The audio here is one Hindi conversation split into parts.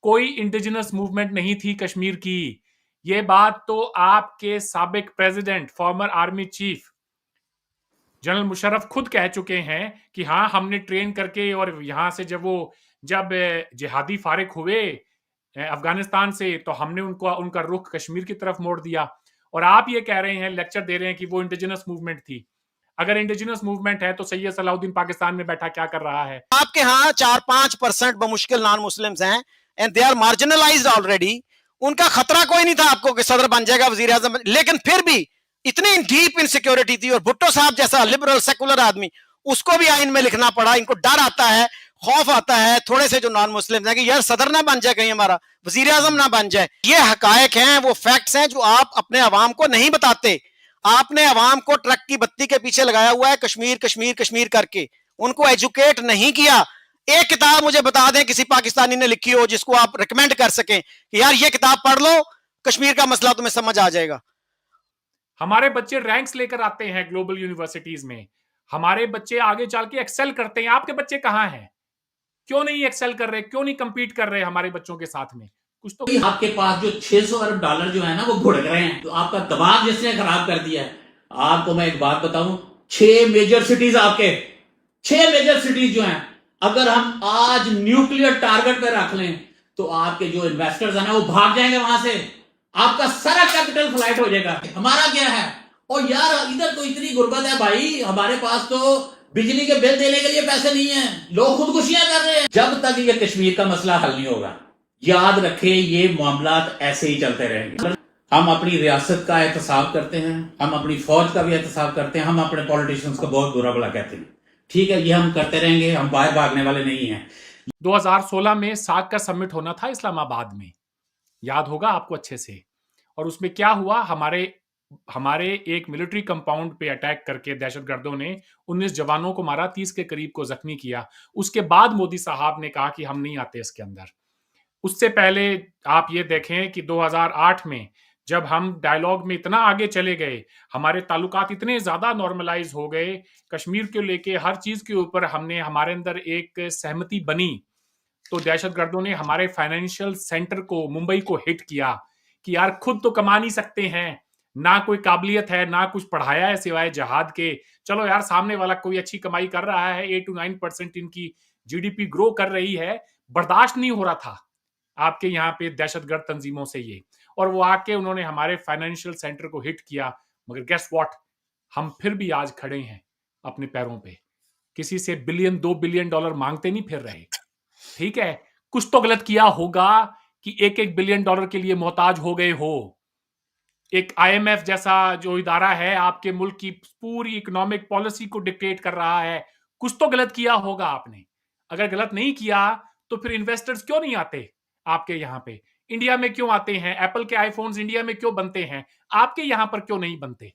कोई इंडिजिनस मूवमेंट नहीं थी कश्मीर की। ये बात तो आपके साबिक president, farmer army chief general Musharraf खुद कह चुके हैं कि हाँ, हमने ट्रेन करके, और यहां से जब जिहादी फारिग हुए अफगानिस्तान से, तो हमने उनको उनका रुख कश्मीर की तरफ मोड़ दिया। और आप ये कह रहे हैं, लेक्चर दे रहे हैं कि वो इंडिजिनस मूवमेंट थी। अगर इंडिजिनस मूवमेंट है तो सैयद सलाउद्दीन पाकिस्तान में बैठा क्या कर रहा है? आपके यहाँ 4-5% बमुश्किल नॉन मुस्लिम्स हैं and they are marginalised already. उनका खतरा कोई नहीं था आपको कि सदर बन जाएगा, वजीर आजम, लेकिन फिर भी इतनी डीप इनसिक्योरिटी थी। और भुट्टो साहब जैसा लिबरल सेकुलर आदमी, उसको भी आइन में लिखना पड़ा। इनको डर आता है, खौफ आता है थोड़े से जो नॉन मुस्लिम हैं कि यार सदर ना बन जाए, कहीं हमारा वजीर आजम ना बन जाए। ये हकायक हैं, वो फैक्ट्स हैं जो आप अपने अवाम को नहीं बताते। आपने अवाम को ट्रक की बत्ती के पीछे लगाया हुआ है, कश्मीर कश्मीर कश्मीर करके। उनको एजुकेट नहीं किया। एक किताब मुझे बता दें किसी पाकिस्तानी ने लिखी हो जिसको आप रिकमेंड कर सकें कि यार ये किताब पढ़ लो, कश्मीर का मसला तुम्हें समझ आ जाएगा। हमारे बच्चे रैंक्स लेकर आते हैं ग्लोबल यूनिवर्सिटीज में। हमारे बच्चे आगे चल के एक्सेल करते हैं। आपके बच्चे कहां हैं? क्यों नहीं एक्सेल कर रहे? क्यों नहीं कंपीट कर रहे हमारे बच्चों के साथ में? कुछ तो आपके पास जो 600 अरब डॉलर जो है ना वो भुड़क रहे हैं, तो आपका दिमाग जिसने खराब कर दिया है। आपको मैं एक बात बताऊं, 6 मेजर सिटीज आपके, 6 मेजर सिटीज जो हैं, अगर हम आज न्यूक्लियर टारगेट पे रख लें तो आपके जो इन्वेस्टर्स हैं ना वो भाग जाएंगे वहां से। आपका सारा कैपिटल फ्लाइट हो जाएगा। हमारा क्या है? और यार इधर तो इतनी गुर्बत है भाई, हमारे पास तो बिजली के बिल देने के लिए पैसे नहीं है, लोग खुदकुशियां कर रहे हैं। जब तक ये कश्मीर का मसला हल नहीं होगा, याद रखें ये मामला ऐसे ही चलते रहेंगे। हम अपनी रियासत का एहतसाब करते हैं, हम अपनी फौज का भी एहतसाब करते हैं, हम अपने पॉलिटिशियंस को बहुत बुरा भला कहते हैं। ठीक है, ये हम करते रहेंगे, हम बाहर भागने वाले नहीं हैं। 2016 में सार्क का समिट होना था इस्लामाबाद में, याद होगा आपको अच्छे से। और उसमें क्या हुआ, हमारे एक मिलिट्री कंपाउंड पे अटैक करके दहशतगर्दों ने 19 जवानों को मारा, 30 के करीब को जख्मी किया। उसके बाद मोदी साहब ने कहा कि हम नहीं आते इसके अंदर। उससे पहले आप ये देखें कि 2008 में जब हम डायलॉग में इतना आगे चले गए, हमारे ताल्लुकात इतने ज्यादा नॉर्मलाइज हो गए, कश्मीर को लेके हर चीज के ऊपर हमारे अंदर एक सहमति बनी, तो दहशतगर्दों ने हमारे फाइनेंशियल सेंटर को, मुंबई को हिट किया कि यार खुद तो कमा नहीं सकते हैं, ना कोई काबिलियत है, ना कुछ पढ़ाया है सिवाय जहाद के। चलो यार, सामने वाला कोई अच्छी कमाई कर रहा है, 8 to 9% इनकी जीडीपी ग्रो कर रही है, बर्दाश्त नहीं हो रहा था आपके यहाँ पे दहशतगर्द तंजीमों से ये। और वो आके उन्होंने हमारे फाइनेंशियल सेंटर को हिट किया। मगर गेस व्हाट, हम फिर भी आज खड़े हैं अपने पैरों पे, किसी से बिलियन, $2 बिलियन मांगते नहीं फिर रहे। ठीक है, कुछ तो गलत किया होगा कि $1-1 बिलियन के लिए मोहताज हो गए हो। एक आईएमएफ जैसा जो इदारा है आपके मुल्क की पूरी इकोनॉमिक पॉलिसी को डिक्टेट कर रहा है, कुछ तो गलत किया होगा आपने। अगर गलत नहीं किया तो फिर इन्वेस्टर्स क्यों नहीं आते आपके यहाँ पे? इंडिया में क्यों आते हैं? एप्पल के आईफोन्स इंडिया में क्यों बनते हैं, आपके यहाँ पर क्यों नहीं बनते?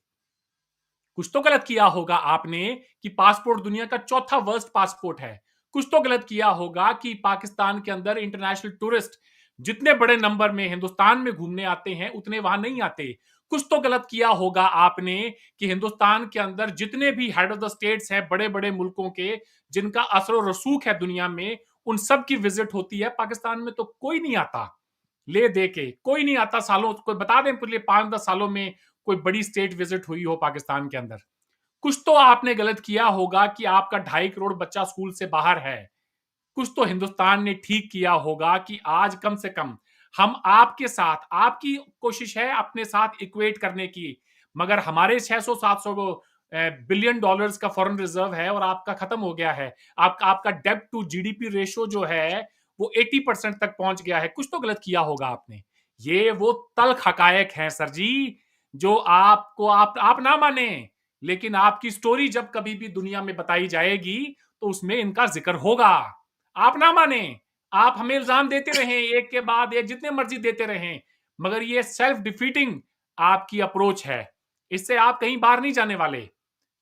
कुछ तो गलत किया होगा आपने कि पासपोर्ट दुनिया का चौथा वर्स्ट पासपोर्ट है। कुछ तो गलत किया होगा कि पाकिस्तान के अंदर इंटरनेशनल टूरिस्ट जितने बड़े नंबर में हिंदुस्तान में घूमने आते हैं उतने वहां नहीं आते। कुछ तो गलत किया होगा आपने कि हिंदुस्तान के अंदर जितने भी हेड ऑफ द स्टेट्स हैं बड़े बड़े मुल्कों के, जिनका असर और रसूख है दुनिया में, उन सब की विजिट होती है, पाकिस्तान में तो कोई नहीं आता। ले दे के कोई नहीं आता। सालों, कोई बता दें पिछले 5-10 सालों में कोई बड़ी स्टेट विजिट हुई हो पाकिस्तान के अंदर? कुछ तो आपने गलत किया होगा कि आपका 2.5 करोड़ बच्चा स्कूल से बाहर है। कुछ तो हिंदुस्तान ने ठीक किया होगा कि आज कम से कम हम आपके साथ, आपकी कोशिश है अपने साथ इक्वेट करने की, मगर हमारे 600-700 बिलियन डॉलर्स का फॉरेन रिजर्व है और आपका खत्म हो गया है। आपका डेब्ट टू जीडीपी रेशो जो है वो 80% तक पहुंच गया है। कुछ तो गलत किया होगा आपने। ये वो तल्ख हकायक हैं सर जी, जो आपको आप ना माने, लेकिन आपकी स्टोरी जब कभी भी दुनिया में बताई जाएगी तो उसमें इनका जिक्र होगा। आप ना माने, आप हमें इल्जाम देते रहें, एक के बाद एक जितने मर्जी देते रहें, मगर ये सेल्फ डिफीटिंग आपकी अप्रोच है। इससे आप कहीं बाहर नहीं जाने वाले।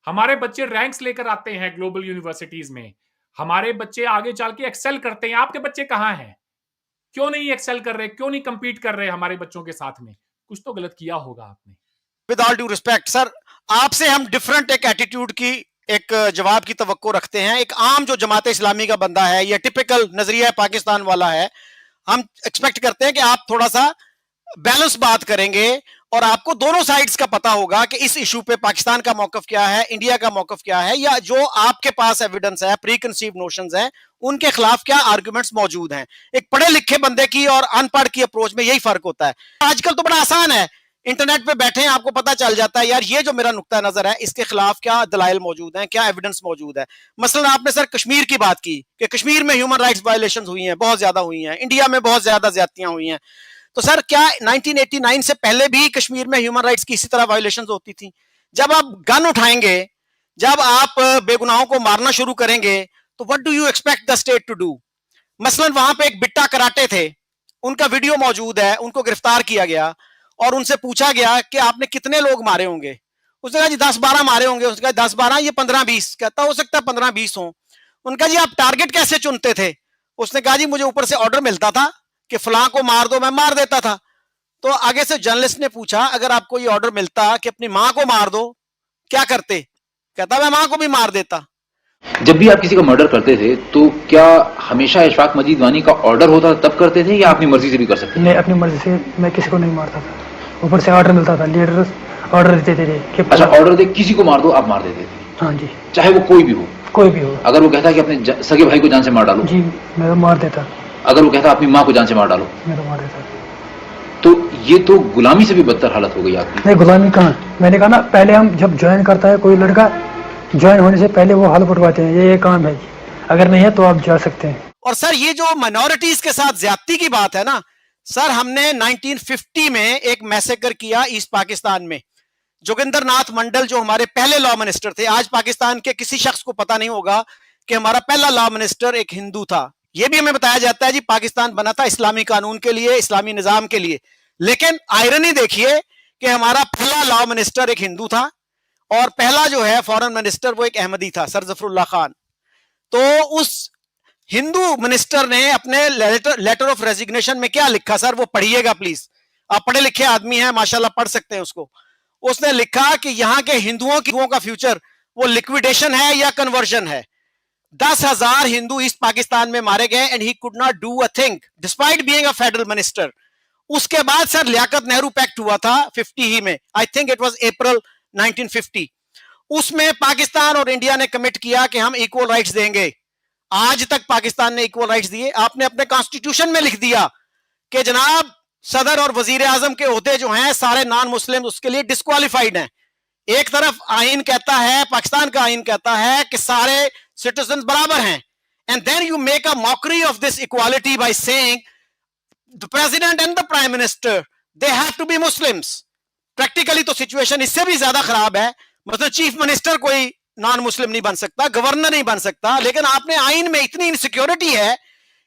हमारे बच्चे रैंक्स लेकर आते हैं ग्लोबल यूनिवर्सिटीज में, हमारे बच्चे आगे चल के एक्सेल करते हैं। आपके बच्चे कहां हैं? क्यों नहीं एक्सेल कर रहे? क्यों नहीं कंपीट कर रहे हमारे बच्चों के साथ में? कुछ तो गलत किया होगा आपने। With all due respect sir, आपसे हम डिफरेंट एक एटीट्यूड की, एक जवाब की तवक्को रखते हैं। एक आम जो जमात इस्लामी का बंदा है, या टिपिकल नजरिया पाकिस्तान वाला है, हम एक्सपेक्ट करते हैं कि आप थोड़ा सा बैलेंस बात करेंगे और आपको दोनों साइड्स का पता होगा कि इस इशू पे पाकिस्तान का मौकफ क्या है, इंडिया का मौकफ क्या है, या जो आपके पास एविडेंस है, प्री कंसीव नोशंस हैं, उनके खिलाफ क्या आर्गुमेंट्स मौजूद हैं। एक पढ़े लिखे बंदे की और अनपढ़ की अप्रोच में यही फर्क होता है। आजकल तो बड़ा आसान है, इंटरनेट पे बैठे हैं, आपको पता चल जाता है यार ये जो मेरा नुक्ता नजर है इसके खिलाफ क्या दलाइल मौजूद हैं, क्या एविडेंस मौजूद है। मसलन आपने सर कश्मीर की बात की कि कश्मीर में ह्यूमन राइट्स वायलेशन हुई हैं, बहुत ज्यादा हुई हैं, इंडिया में बहुत ज्यादा ज्यादतियां हुई हैं। तो सर क्या 1989 से पहले भी कश्मीर में ह्यूमन राइट्स की इसी तरह वायलेशंस होती थी? जब आप गन उठाएंगे, जब आप बेगुनाहों को मारना शुरू करेंगे, तो what do you expect the state to do? मसलन वहां पे एक बिट्टा कराटे थे, उनका वीडियो मौजूद है, उनको गिरफ्तार किया गया और उनसे पूछा गया कि आपने कितने लोग मारे होंगे। उसने कहा जी 10-12 मारे होंगे। उसने कहा 10-12, ये 15-20। कहता हो सकता है 15-20 हो। उनका जी आप टारगेट कैसे चुनते थे? उसने कहा जी मुझे ऊपर से ऑर्डर मिलता था कि फलां को मार दो, मैं मार देता था। तो आगे से जर्नलिस्ट ने पूछा अगर आपको ये ऑर्डर मिलता कि अपनी मां को मार दो, क्या करते? कहता मैं मां को भी मार देता। जब भी आप किसी का मर्डर करते थे तो क्या हमेशा इशफाक मजीद वानी का ऑर्डर होता तब करते थे या अपनी मर्जी से भी कर सकते थे? नहीं, अपनी मर्जी से मैं किसी को नहीं मारता था, ऊपर से ऑर्डर मिलता था, लीडर ऑर्डर देते थे कि अच्छा, ऑर्डर दे किसी को मार दो, आप मार देते थे? हाँ जी, चाहे वो कोई भी हो? कोई भी हो। अगर वो कहता कि अपने सगे भाई को जान से मार डालो? जी, मैं तो मार देता। अगर वो कहता अपनी माँ को जान से मार डालो? मैं तो मार देता। तो ये तो गुलामी से भी बदतर हालत हो गई आपकी। नहीं, गुलामी कहाँ, मैंने कहा ना पहले हम जब ज्वाइन करता है कोई लड़का, ज्वाइन होने से पहले वो हाल पटवाते हैं, ये काम है, अगर नहीं है तो आप जा सकते हैं। और सर ये जो माइनॉरिटीज के साथ ज्यादती की बात है ना सर, हमने 1950 में एक मैसेकर किया ईस्ट पाकिस्तान में। जोगिंदर नाथ मंडल जो हमारे पहले लॉ मिनिस्टर थे, आज पाकिस्तान के किसी शख्स को पता नहीं होगा कि हमारा पहला लॉ मिनिस्टर एक हिंदू था। यह भी हमें बताया जाता है जी पाकिस्तान बना था इस्लामी कानून के लिए, इस्लामी निजाम के लिए। लेकिन आयरनी देखिए कि हमारा पहला लॉ मिनिस्टर एक हिंदू था और पहला जो है फॉरेन मिनिस्टर वो एक अहमदी था, सर जफरुल्लाह खान। तो उस हिंदू मिनिस्टर ने अपने लेटर ऑफ रेजिग्नेशन में क्या लिखा सर, वो पढ़िएगा प्लीज, आप पढ़े लिखे आदमी हैं माशाल्लाह, पढ़ सकते हैं उसको। उसने लिखा कि यहाँ के हिंदुओं का फ्यूचर वो लिक्विडेशन है या कन्वर्जन है। 10,000 हिंदू ईस्ट पाकिस्तान में मारे गए and he could not do a thing despite being a federal minister. उसके बाद सर लियाकत नेहरू पैक्ट हुआ था 50 ही में, आई थिंक इट वाज अप्रैल 1950। उसमें पाकिस्तान और इंडिया ने कमिट किया कि हम इक्वल राइट्स देंगे। आज तक पाकिस्तान ने इक्वल राइट्स दिए। आपने अपने कॉन्स्टिट्यूशन में लिख दिया कि जनाब सदर और वजीर आजम के ओहदे जो हैं सारे नॉन मुस्लिम उसके लिए डिस्क्वालिफाइड हैं। एक तरफ आइन कहता है, पाकिस्तान का आइन कहता है कि सारे सिटीजन बराबर हैं, and then you make a mockery of this equality by saying the president and the prime minister they have to be Muslims. Practically तो सिचुएशन इससे भी ज्यादा खराब है। मतलब चीफ मिनिस्टर कोई नॉन मुस्लिम नहीं बन सकता, गवर्नर नहीं बन सकता, लेकिन आपने आइन में इतनी इनसिक्योरिटी है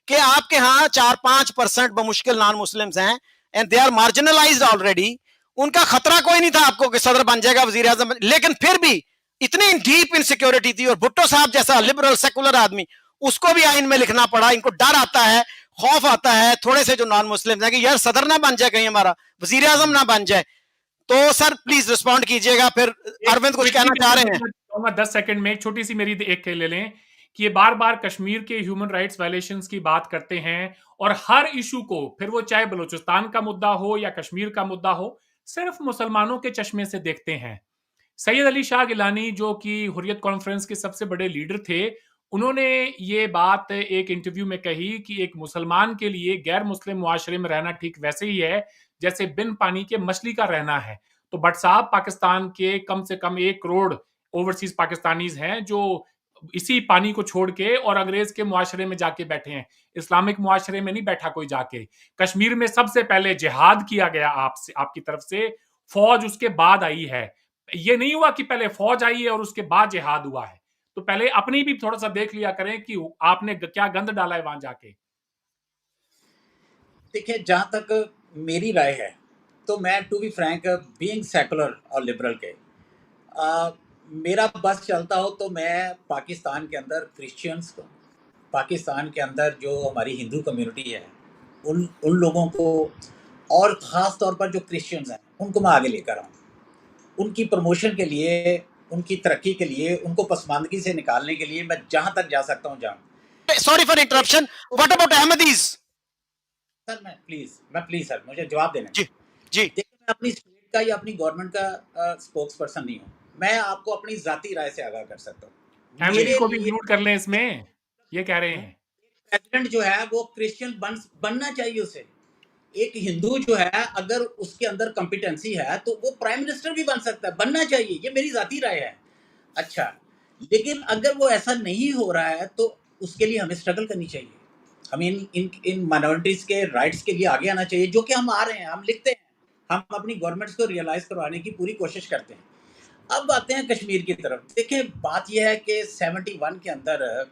कि आपके यहाँ 4-5% बमुश्किल नॉन मुस्लिम्स हैं and they are marginalised already. उनका खतरा कोई नहीं था आपको कि सदर बन जाएगा, वजीर आजम, लेकिन फिर भी इतनी डीप इनसिक्योरिटी थी। और भुट्टो साहब जैसा लिबरल सेकुलर आदमी, उसको भी आइन में लिखना पड़ा। इनको डर आता है, खौफ आता है थोड़े से जो नॉन मुस्लिम है कि यार सदर ना बन जाए, कहीं हमारा वजीर आजम ना बन जाए। तो सर प्लीज रिस्पॉन्ड कीजिएगा। फिर अरविंद कुछ कहना चाह रहे हैं? 10 सेकंड में एक छोटी सी मेरी एक ले लें कि ये बार बार कश्मीर के ह्यूमन राइट्स वायलेशंस की बात करते हैं और हर इशू को, फिर वो चाहे बलूचिस्तान का मुद्दा हो या कश्मीर का मुद्दा हो, सिर्फ मुसलमानों के चश्मे से देखते हैं। सैयद अली शाह गिलानी जो कि हुर्रियत कॉन्फ्रेंस के सबसे बड़े लीडर थे, उन्होंने ये बात एक इंटरव्यू में कही कि एक मुसलमान के लिए गैर मुस्लिम मुआशरे में रहना ठीक वैसे ही है जैसे बिन पानी के मछली का रहना है। तो भट्ट साहब, पाकिस्तान के कम से कम 1 करोड़ ओवरसीज पाकिस्तानीज हैं जो इसी पानी को छोड़ के और अंग्रेज के मुआशरे में जाके बैठे हैं, इस्लामिक मुआशरे में नहीं बैठा कोई जाके। कश्मीर में सबसे पहले जिहाद किया गया आपकी तरफ से, फौज उसके बाद आई है। ये नहीं हुआ कि पहले फौज आई है और उसके बाद जिहाद हुआ है। तो पहले अपनी भी थोड़ा सा देख लिया करें कि आपने क्या गंद डाला है वहां जाके। देखिए, जहां तक मेरी राय है तो मैं to be frank being secular और लिबरल के मेरा बस चलता हो तो मैं पाकिस्तान के अंदर क्रिश्चियंस को, पाकिस्तान के अंदर जो हमारी हिंदू कम्युनिटी है उन लोगों को, और ख़ास तौर पर जो क्रिश्चियंस हैं उनको मैं आगे लेकर आऊँ, उनकी प्रमोशन के लिए, उनकी तरक्की के लिए, उनको पसमानदगी से निकालने के लिए मैं जहाँ तक जा सकता हूँ जाऊँ। Sorry for interruption, what about Ahmadis? Sir मैं प्लीज सर मुझे जवाब देने जी जी देखिए, मैं अपनी स्टेट का या अपनी गवर्नमेंट का स्पोक्स पर्सन नहीं हूँ। मैं आपको अपनी जाती राय से आगाह कर सकता हूँ। फैमिली मेरे को भी लिए इंक्लूड कर लें इसमें, ये कह रहे हैं। प्रेसिडेंट जो है वो क्रिश्चियन बनना चाहिए उसे। एक हिंदू जो है अगर उसके अंदर कॉम्पिटेंसी है तो वो प्राइम मिनिस्टर भी बन सकता है, बनना चाहिए, ये मेरी जाती राय है। अच्छा, लेकिन अगर वो ऐसा नहीं हो रहा है तो उसके लिए हमें स्ट्रगल करनी चाहिए। हमें इन माइनॉरिटीज के राइट्स के लिए आगे आना चाहिए, जो कि हम आ रहे हैं, हम लिखते हैं, हम अपनी गवर्नमेंट्स को रियलाइज करवाने की पूरी कोशिश करते हैं। अब आते हैं कश्मीर की तरफ। देखिए, बात यह है कि 71 के अंदर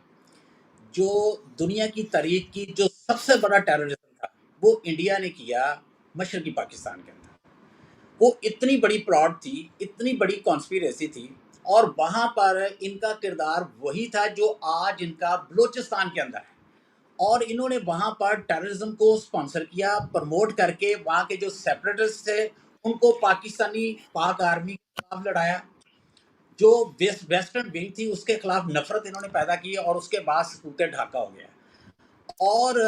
जो दुनिया की तारीख की जो सबसे बड़ा टेररिज्म था वो इंडिया ने किया मशरकी पाकिस्तान के अंदर। वो इतनी बड़ी प्लॉट थी, इतनी बड़ी कॉन्स्पिरेसी थी, और वहाँ पर इनका किरदार वही था जो आज इनका बलूचिस्तान के अंदर है। और इन्होंने वहाँ पर टेररिज्म को स्पॉन्सर किया, प्रमोट करके वहाँ के जो सेपरेटिस्ट थे उनको पाकिस्तानी पाक आर्मी के खिलाफ लड़ाया। जो वेस्टर्न विंग थी उसके खिलाफ नफरत इन्होंने पैदा की और उसके बाद सूते ढाका हो गया। और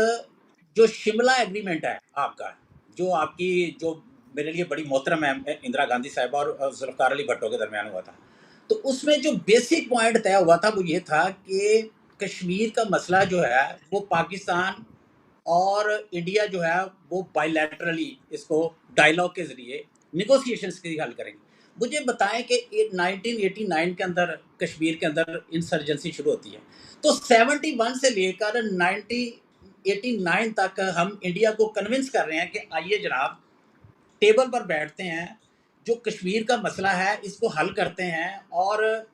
जो शिमला एग्रीमेंट है आपका, जो आपकी जो मेरे लिए बड़ी मोहतरम है, इंदिरा गांधी साहिबा और जुल्फकार अली भट्टो के दरमियान हुआ था, तो उसमें जो बेसिक पॉइंट तय हुआ था वो ये था कि कश्मीर का मसला जो है वो पाकिस्तान और इंडिया जो है वो बायलैटरली इसको डायलॉग के जरिए निगोशिएशंस के हल करेंगे। मुझे बताएं कि 1989 के अंदर कश्मीर के अंदर इंसर्जेंसी शुरू होती है, तो 71 से लेकर 1989 तक हम इंडिया को कन्विंस कर रहे हैं कि आइए जनाब, टेबल पर बैठते हैं, जो कश्मीर का मसला है इसको हल करते हैं, और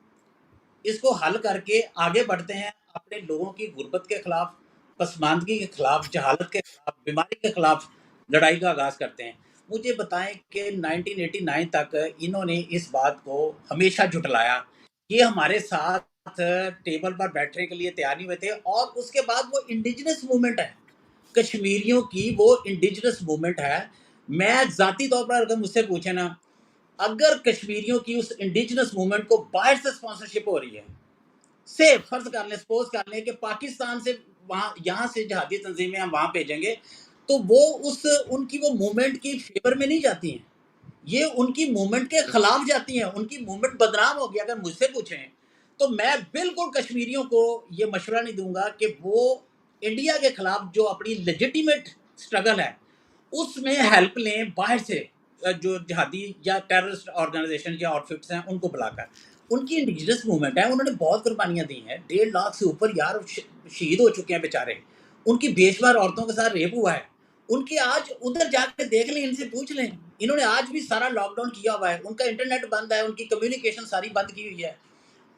इसको हल करके आगे बढ़ते हैं, अपने लोगों की गुर्बत के खिलाफ, पसमानदगी के खिलाफ, जहालत के खिलाफ, बीमारी के खिलाफ लड़ाई का आगाज़ करते हैं। मुझे बताएं कि 1989 तक इन्होंने इस बात को हमेशा झुटलाया, ये हमारे साथ टेबल पर बैठने के लिए तैयार नहीं हुए थे। और उसके बाद वो इंडिजिनस मूवमेंट है, कश्मीरियों की वो इंडिजिनस मूवमेंट है। मैं ज़ाती तौर पर अगर मुझसे पूछे ना, अगर कश्मीरियों की उस इंडिजिनस मूवमेंट को बाहर से स्पॉन्सरशिप हो रही है, से फर्ज कर लें, सपोज कर लें कि पाकिस्तान से वहाँ यहाँ से जहादी तंजीमें हम वहाँ भेजेंगे, तो वो उस उनकी वो मूवमेंट की फेवर में नहीं जाती हैं, ये उनकी मूवमेंट के खिलाफ जाती हैं, उनकी मूवमेंट बदनाम होगी। अगर मुझसे पूछें तो मैं बिल्कुल कश्मीरियों को ये मशवरा नहीं दूंगा कि वो इंडिया के खिलाफ जो अपनी लेजिटिमेट स्ट्रगल है उसमें हेल्प लें बाहर से, जो जहादी या टेररिस्ट ऑर्गेनाइजेशन या आउटफिट्स हैं उनको बुलाकर। उनकी इंडिजिनस मूवमेंट है, उन्होंने बहुत कुर्बानियाँ दी हैं, 1.5 लाख से ऊपर यार शहीद हो चुके हैं बेचारे, उनकी बेशुमार औरतों के साथ रेप हुआ है। उनकी आज उधर जाकर देख लें, इनसे पूछ लें, इन्होंने आज भी सारा लॉकडाउन किया हुआ है, उनका इंटरनेट बंद है, उनकी कम्युनिकेशन सारी बंद की हुई है।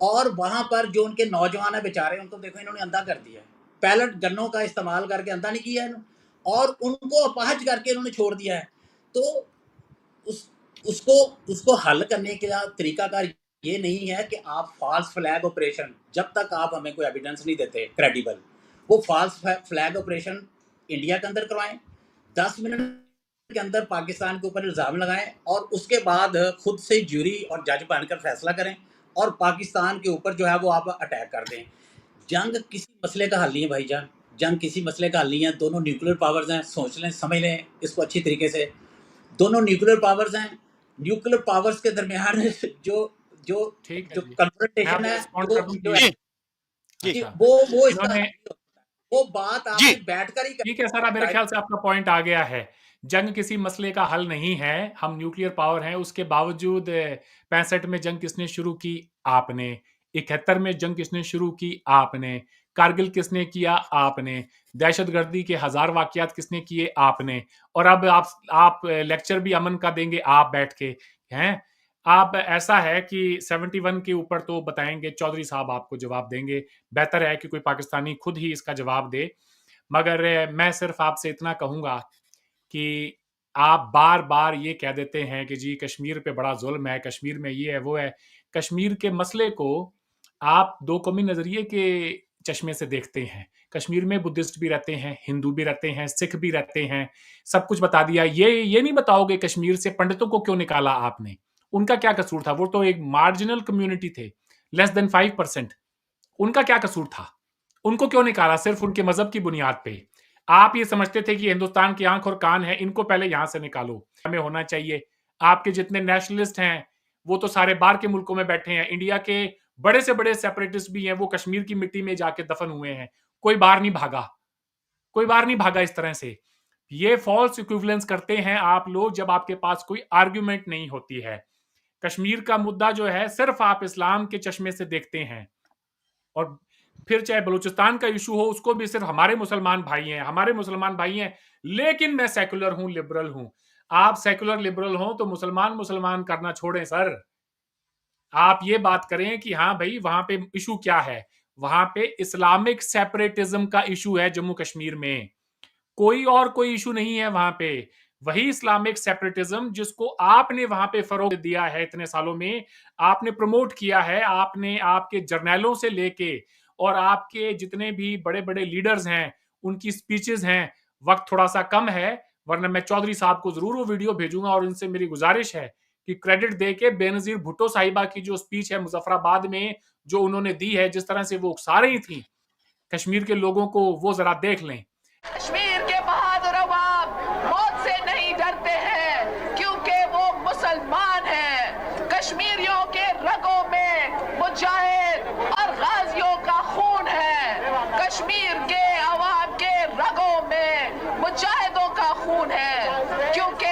और वहाँ पर जो उनके नौजवान है बेचारे, उनको देखो इन्होंने अंधा कर दिया है, पैलेट गन्नों का इस्तेमाल करके अंधा नहीं किया इन्होंने, और उनको अपाहज करके इन्होंने छोड़ दिया है। तो उस उसको उसको हल करने का तरीकाकार ये नहीं है कि आप फॉल्स फ्लैग ऑपरेशन, जब तक आप हमें कोई एविडेंस नहीं देते क्रेडिबल, वो फॉल्स फ्लैग ऑपरेशन इंडिया के अंदर करवाएं, 10 मिनट के अंदर पाकिस्तान के ऊपर इल्ज़ाम लगाएं, और उसके बाद खुद से ज्यूरी और जज बनकर फैसला करें, और पाकिस्तान के ऊपर जो है वो आप अटैक कर दें। जंग किसी मसले का हल नहीं है भाईजान, जंग किसी मसले का हल नहीं है। दोनों न्यूक्लियर पावर्स हैं, सोच लें, समझ लें इसको अच्छी तरीके से। दोनों न्यूक्लियर पावर्स हैं, न्यूक्लियर पावर्स के दरमियान जो जो ठीक है जो जी, मैं कन्फ्रंटेशन आपको है रिस्पॉन्ड वो कर दूं जो जी है जी अच्छा, वो इसका इन्होंने वो बात जी आपने बैठकर ही ठीक है सर, अब मेरे ख्याल से आपका पॉइंट आ गया है। जंग किसी मसले का हल नहीं है, हम न्यूक्लियर पावर हैं, उसके बावजूद 65 में जंग किसने शुरू की? आपने। 71 में जंग किसने शुरू की? आपने। कारगिल किसने किया? आपने। दहशतगर्दी के 1000 वाकयात किसने किए? आपने। और अब आप लेक्चर भी अमन का देंगे आप बैठ के, हैं? आप ऐसा है कि 71 के ऊपर तो बताएंगे, चौधरी साहब आपको जवाब देंगे। बेहतर है कि कोई पाकिस्तानी खुद ही इसका जवाब दे। मगर मैं सिर्फ आपसे इतना कहूंगा कि आप बार बार ये कह देते हैं कि जी कश्मीर पे बड़ा जुल्म है, कश्मीर में ये है वो है। कश्मीर के मसले को आप दो कौमी नजरिए के चश्मे से देखते हैं। कश्मीर में बुद्धिस्ट भी रहते हैं, हिंदू भी रहते हैं, सिख भी रहते हैं, सब कुछ बता दिया। ये नहीं बताओगे कश्मीर से पंडितों को क्यों निकाला आपने? उनका क्या कसूर था? वो तो एक मार्जिनल कम्युनिटी थे, लेस देन 5%। उनका क्या कसूर था? उनको क्यों निकाला? सिर्फ उनके मजहब की बुनियाद पे। आप ये समझते थे कि हिंदुस्तान की आंख और कान है, इनको पहले यहां से निकालो, हमें होना चाहिए। आपके जितने नेशनलिस्ट हैं वो तो सारे बाहर के मुल्कों में बैठे हैं, इंडिया के बड़े से बड़े सेपरेटिस्ट भी हैं, वो कश्मीर की मिट्टी में जाके दफन हुए हैं, कोई बाहर नहीं भागा, कोई बाहर नहीं भागा इस तरह से। ये फॉल्स इक्विवेलेंस करते हैं आप लोग जब आपके पास कोई आर्ग्यूमेंट नहीं होती है। कश्मीर का मुद्दा जो है सिर्फ आप इस्लाम के चश्मे से देखते हैं, और फिर चाहे बलूचिस्तान का इशू हो उसको भी सिर्फ हमारे मुसलमान भाई हैं, हमारे मुसलमान भाई हैं, लेकिन मैं सेकुलर हूं, लिबरल हूं। आप सेकुलर लिबरल हो तो मुसलमान मुसलमान करना छोड़ें सर। आप ये बात करें कि हाँ भाई वहां पे इशू क्या है, वहां पे इस्लामिक सेपरेटिज्म का इशू है जम्मू कश्मीर में, कोई इशू नहीं है वहां पे। वही इस्लामिक सेपरेटिज्म जिसको आपने वहां पे फरोग दिया है इतने सालों में, आपने प्रमोट किया है, आपने आपके जर्नैलों से लेके और आपके जितने भी बड़े बड़े लीडर्स हैं उनकी स्पीचेस हैं। वक्त थोड़ा सा कम है, वरना मैं चौधरी साहब को जरूर वो वीडियो भेजूंगा, और उनसे मेरी गुजारिश है कि क्रेडिट दे के बेनजीर भुट्टो साहिबा की जो स्पीच है मुजफ्फराबाद में जो उन्होंने दी है, जिस तरह से वो उकसा रही थी कश्मीर के लोगों को, वो जरा देख लें। कश्मीर के बहादुर अवाम मौत से नहीं डरते हैं क्योंकि वो मुसलमान हैं। कश्मीरियों के रगों में मुजाहिद और गाजियों का खून है। कश्मीर के अवाम के रगों में मुजाहिदों का खून है, क्योंकि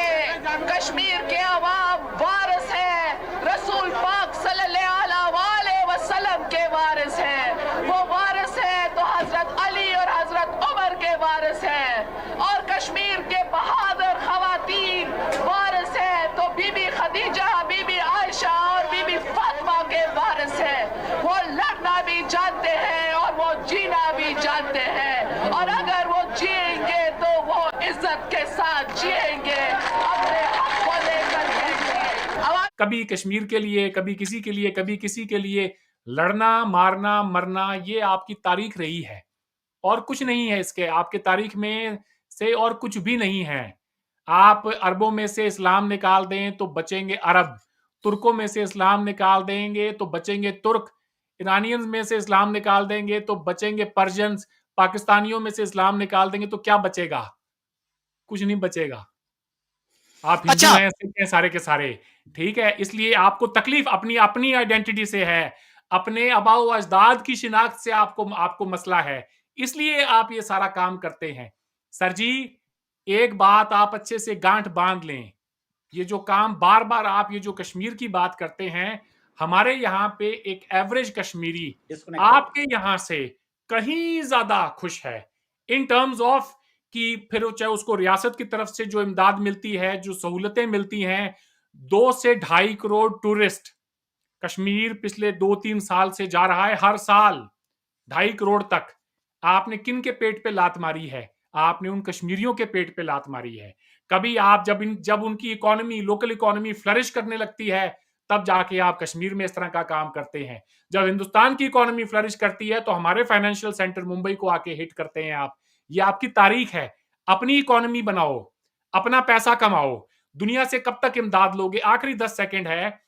कश्मीर के अवाम वारिस है रसूल पाक सल्लल्लाहु अलैहि वसल्लम के वारिस है। वो वारिस है तो हजरत अली और हजरत उमर के वारिस है, और कश्मीर के बहादुर खवातीन वारिस है तो बीबी खदीजा, बीबी आयशा और बीबी फातिमा के वारिस है। वो लड़ना भी जानते हैं और वो जीना भी जानते हैं, और अगर वो जिएंगे तो वो इज्जत के साथ जिएंगे, अपने हक को लेकर के। कभी कश्मीर के लिए, कभी किसी के लिए, कभी किसी के लिए लड़ना, मारना, मरना, ये आपकी तारीख रही है और कुछ नहीं है इसके, आपके तारीख में से और कुछ भी नहीं है। आप अरबों में से इस्लाम निकाल दें तो बचेंगे अरब, तुर्कों में से इस्लाम निकाल देंगे तो बचेंगे तुर्क, ईरानियंस में से इस्लाम निकाल देंगे तो बचेंगे पर्शियंस, पाकिस्तानियों में से इस्लाम निकाल देंगे तो क्या बचेगा? कुछ नहीं बचेगा। आप हिंदू अच्छा, हैं, सिख हैं, सारे के सारे, ठीक है? इसलिए आपको तकलीफ अपनी अपनी आइडेंटिटी से है, अपने आबाओ अजदाद की शिनाख्त से आपको आपको मसला है, इसलिए आप ये सारा काम करते हैं। सर जी, एक बात आप अच्छे से गांठ बांध लें, ये जो काम बार बार आप ये जो कश्मीर की बात करते हैं, हमारे यहाँ पे एक एवरेज कश्मीरी आपके यहाँ से कहीं ज्यादा खुश है इन टर्म्स ऑफ कि फिर चाहे उसको रियासत की तरफ से जो इमदाद मिलती है, जो सहूलतें मिलती हैं। 2 से 2.5 करोड़ टूरिस्ट कश्मीर पिछले 2-3 साल से जा रहा है, हर साल 2.5 करोड़ तक। आपने किन के पेट पे लात मारी है? आपने उन कश्मीरियों के पेट पे लात मारी है। कभी आप जब उनकी इकोनॉमी, लोकल इकोनॉमी फ्लरिश करने लगती है, तब जाके आप कश्मीर में इस तरह का काम करते हैं। जब हिंदुस्तान की इकोनॉमी फ्लरिश करती है तो हमारे फाइनेंशियल सेंटर मुंबई को आके हिट करते हैं आप। ये आपकी तारीख है। अपनी इकोनॉमी बनाओ, अपना पैसा कमाओ, दुनिया से कब तक इमदाद लोगे? आखिरी 10 सेकंड है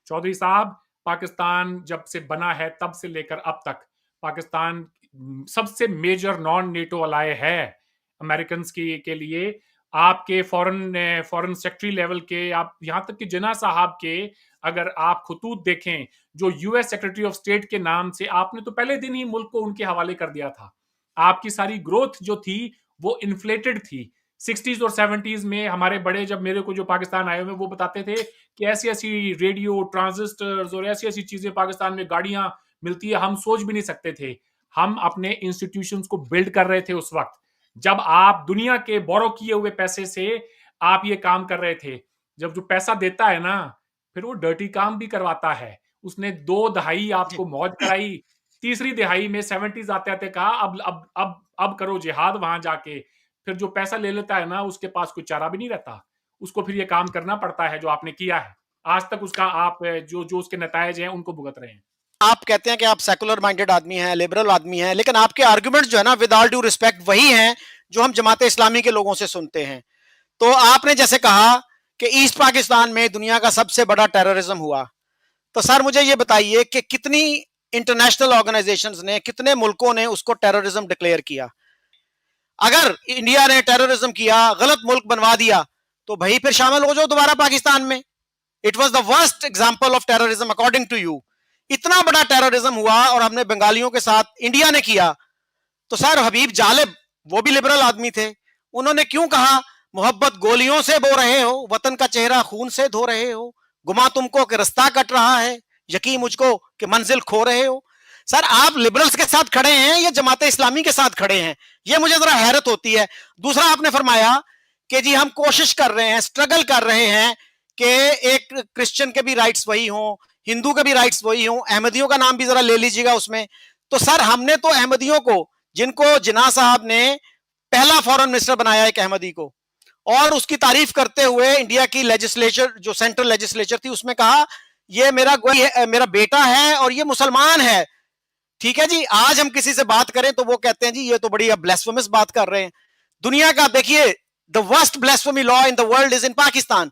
चौधरी साहब, पाकिस्तान जब से बना है तब से लेकर अब तक पाकिस्तान सबसे मेजर नॉन नेटो अलाय है अमेरिकन के लिए। आपके फॉरेन सेक्रेटरी लेवल के, आप यहां तक कि जिन्ना साहब के अगर आप खतूत देखें जो यूएस सेक्रेटरी ऑफ स्टेट के नाम से, आपने तो पहले दिन ही मुल्क को उनके हवाले कर दिया था। आपकी सारी ग्रोथ जो थी वो इन्फ्लेटेड थी। 60s और 70s में हमारे बड़े, जब मेरे को जो पाकिस्तान आए हुए, वो बताते थे कि ऐसी ऐसी रेडियो ट्रांजिस्टर्स और ऐसी ऐसी चीजें पाकिस्तान में, गाड़ियां मिलती है, हम सोच भी नहीं सकते थे। हम अपने इंस्टीट्यूशंस को बिल्ड कर रहे थे उस वक्त, जब आप दुनिया के बोरो किए हुए पैसे से आप ये काम कर रहे थे। जब जो पैसा देता है ना, फिर वो डर्टी काम भी करवाता है। उसने 2 दहाई आपको मौज कराई, तीसरी दिहाई में 70s आते आते कहा अब करो जिहाद वहां जाके। फिर जो पैसा ले लेता है ना, उसके पास कोई चारा भी नहीं रहता, उसको फिर ये काम करना पड़ता है जो आपने किया है। आज तक उसका आप जो जो उसके नतायज हैं उनको भुगत रहे हैं। आप कहते हैं कि आप सेकुलर माइंडेड आदमी हैं, लिबरल आदमी हैं, लेकिन आपके आर्गुमेंट्स जो है ना, विद ऑल ड्यू रिस्पेक्ट, वही हैं जो हम जमाते इस्लामी के लोगों से सुनते हैं। तो आपने जैसे कहा कि ईस्ट पाकिस्तान में दुनिया का सबसे बड़ा टेररिज्म हुआ, तो सर मुझे ये बताइए कि कितनी इंटरनेशनल ऑर्गेनाइजेशंस ने, कितने मुल्कों ने उसको टेररिज्म डिक्लेयर किया? अगर इंडिया ने टेररिज्म किया, गलत मुल्क बनवा दिया, तो भाई फिर शामिल हो जाओ दोबारा पाकिस्तान में। It was the worst example of terrorism according to you. इतना बड़ा टेररिज्म हुआ और हमने बंगालियों के साथ इंडिया ने किया। तो सर हबीब जालिब वो भी लिबरल आदमी थे, उन्होंने क्यों कहा मोहब्बत गोलियों से बो रहे हो, वतन का चेहरा खून से धो रहे हो, गुमा तुमको कि रास्ता कट रहा है, यकीन मुझको कि मंजिल खो रहे हो। सर आप लिबरल्स के साथ खड़े हैं या जमाते इस्लामी के साथ खड़े हैं, ये मुझे जरा हैरत होती है। दूसरा आपने फरमाया कि जी हम कोशिश कर रहे हैं, स्ट्रगल कर रहे हैं कि एक क्रिश्चियन के भी राइट्स वही हों, हिंदू के भी राइट्स वही हों, अहमदियों का नाम भी जरा ले लीजिएगा उसमें। तो सर हमने तो अहमदियों को, जिनको जिन्ना साहब ने पहला फॉरेन मिनिस्टर बनाया एक अहमदी को, और उसकी तारीफ करते हुए इंडिया की लेजिस्लेचर जो सेंट्रल लेजिस्लेचर थी उसमें कहा ये मेरा बेटा है और ये मुसलमान है। ठीक है जी, आज हम किसी से बात करें तो वो कहते हैं जी ये तो बड़ी ब्लेस्फेमस बात कर रहे हैं। दुनिया का देखिए the worst blasphemy law in the world is in Pakistan.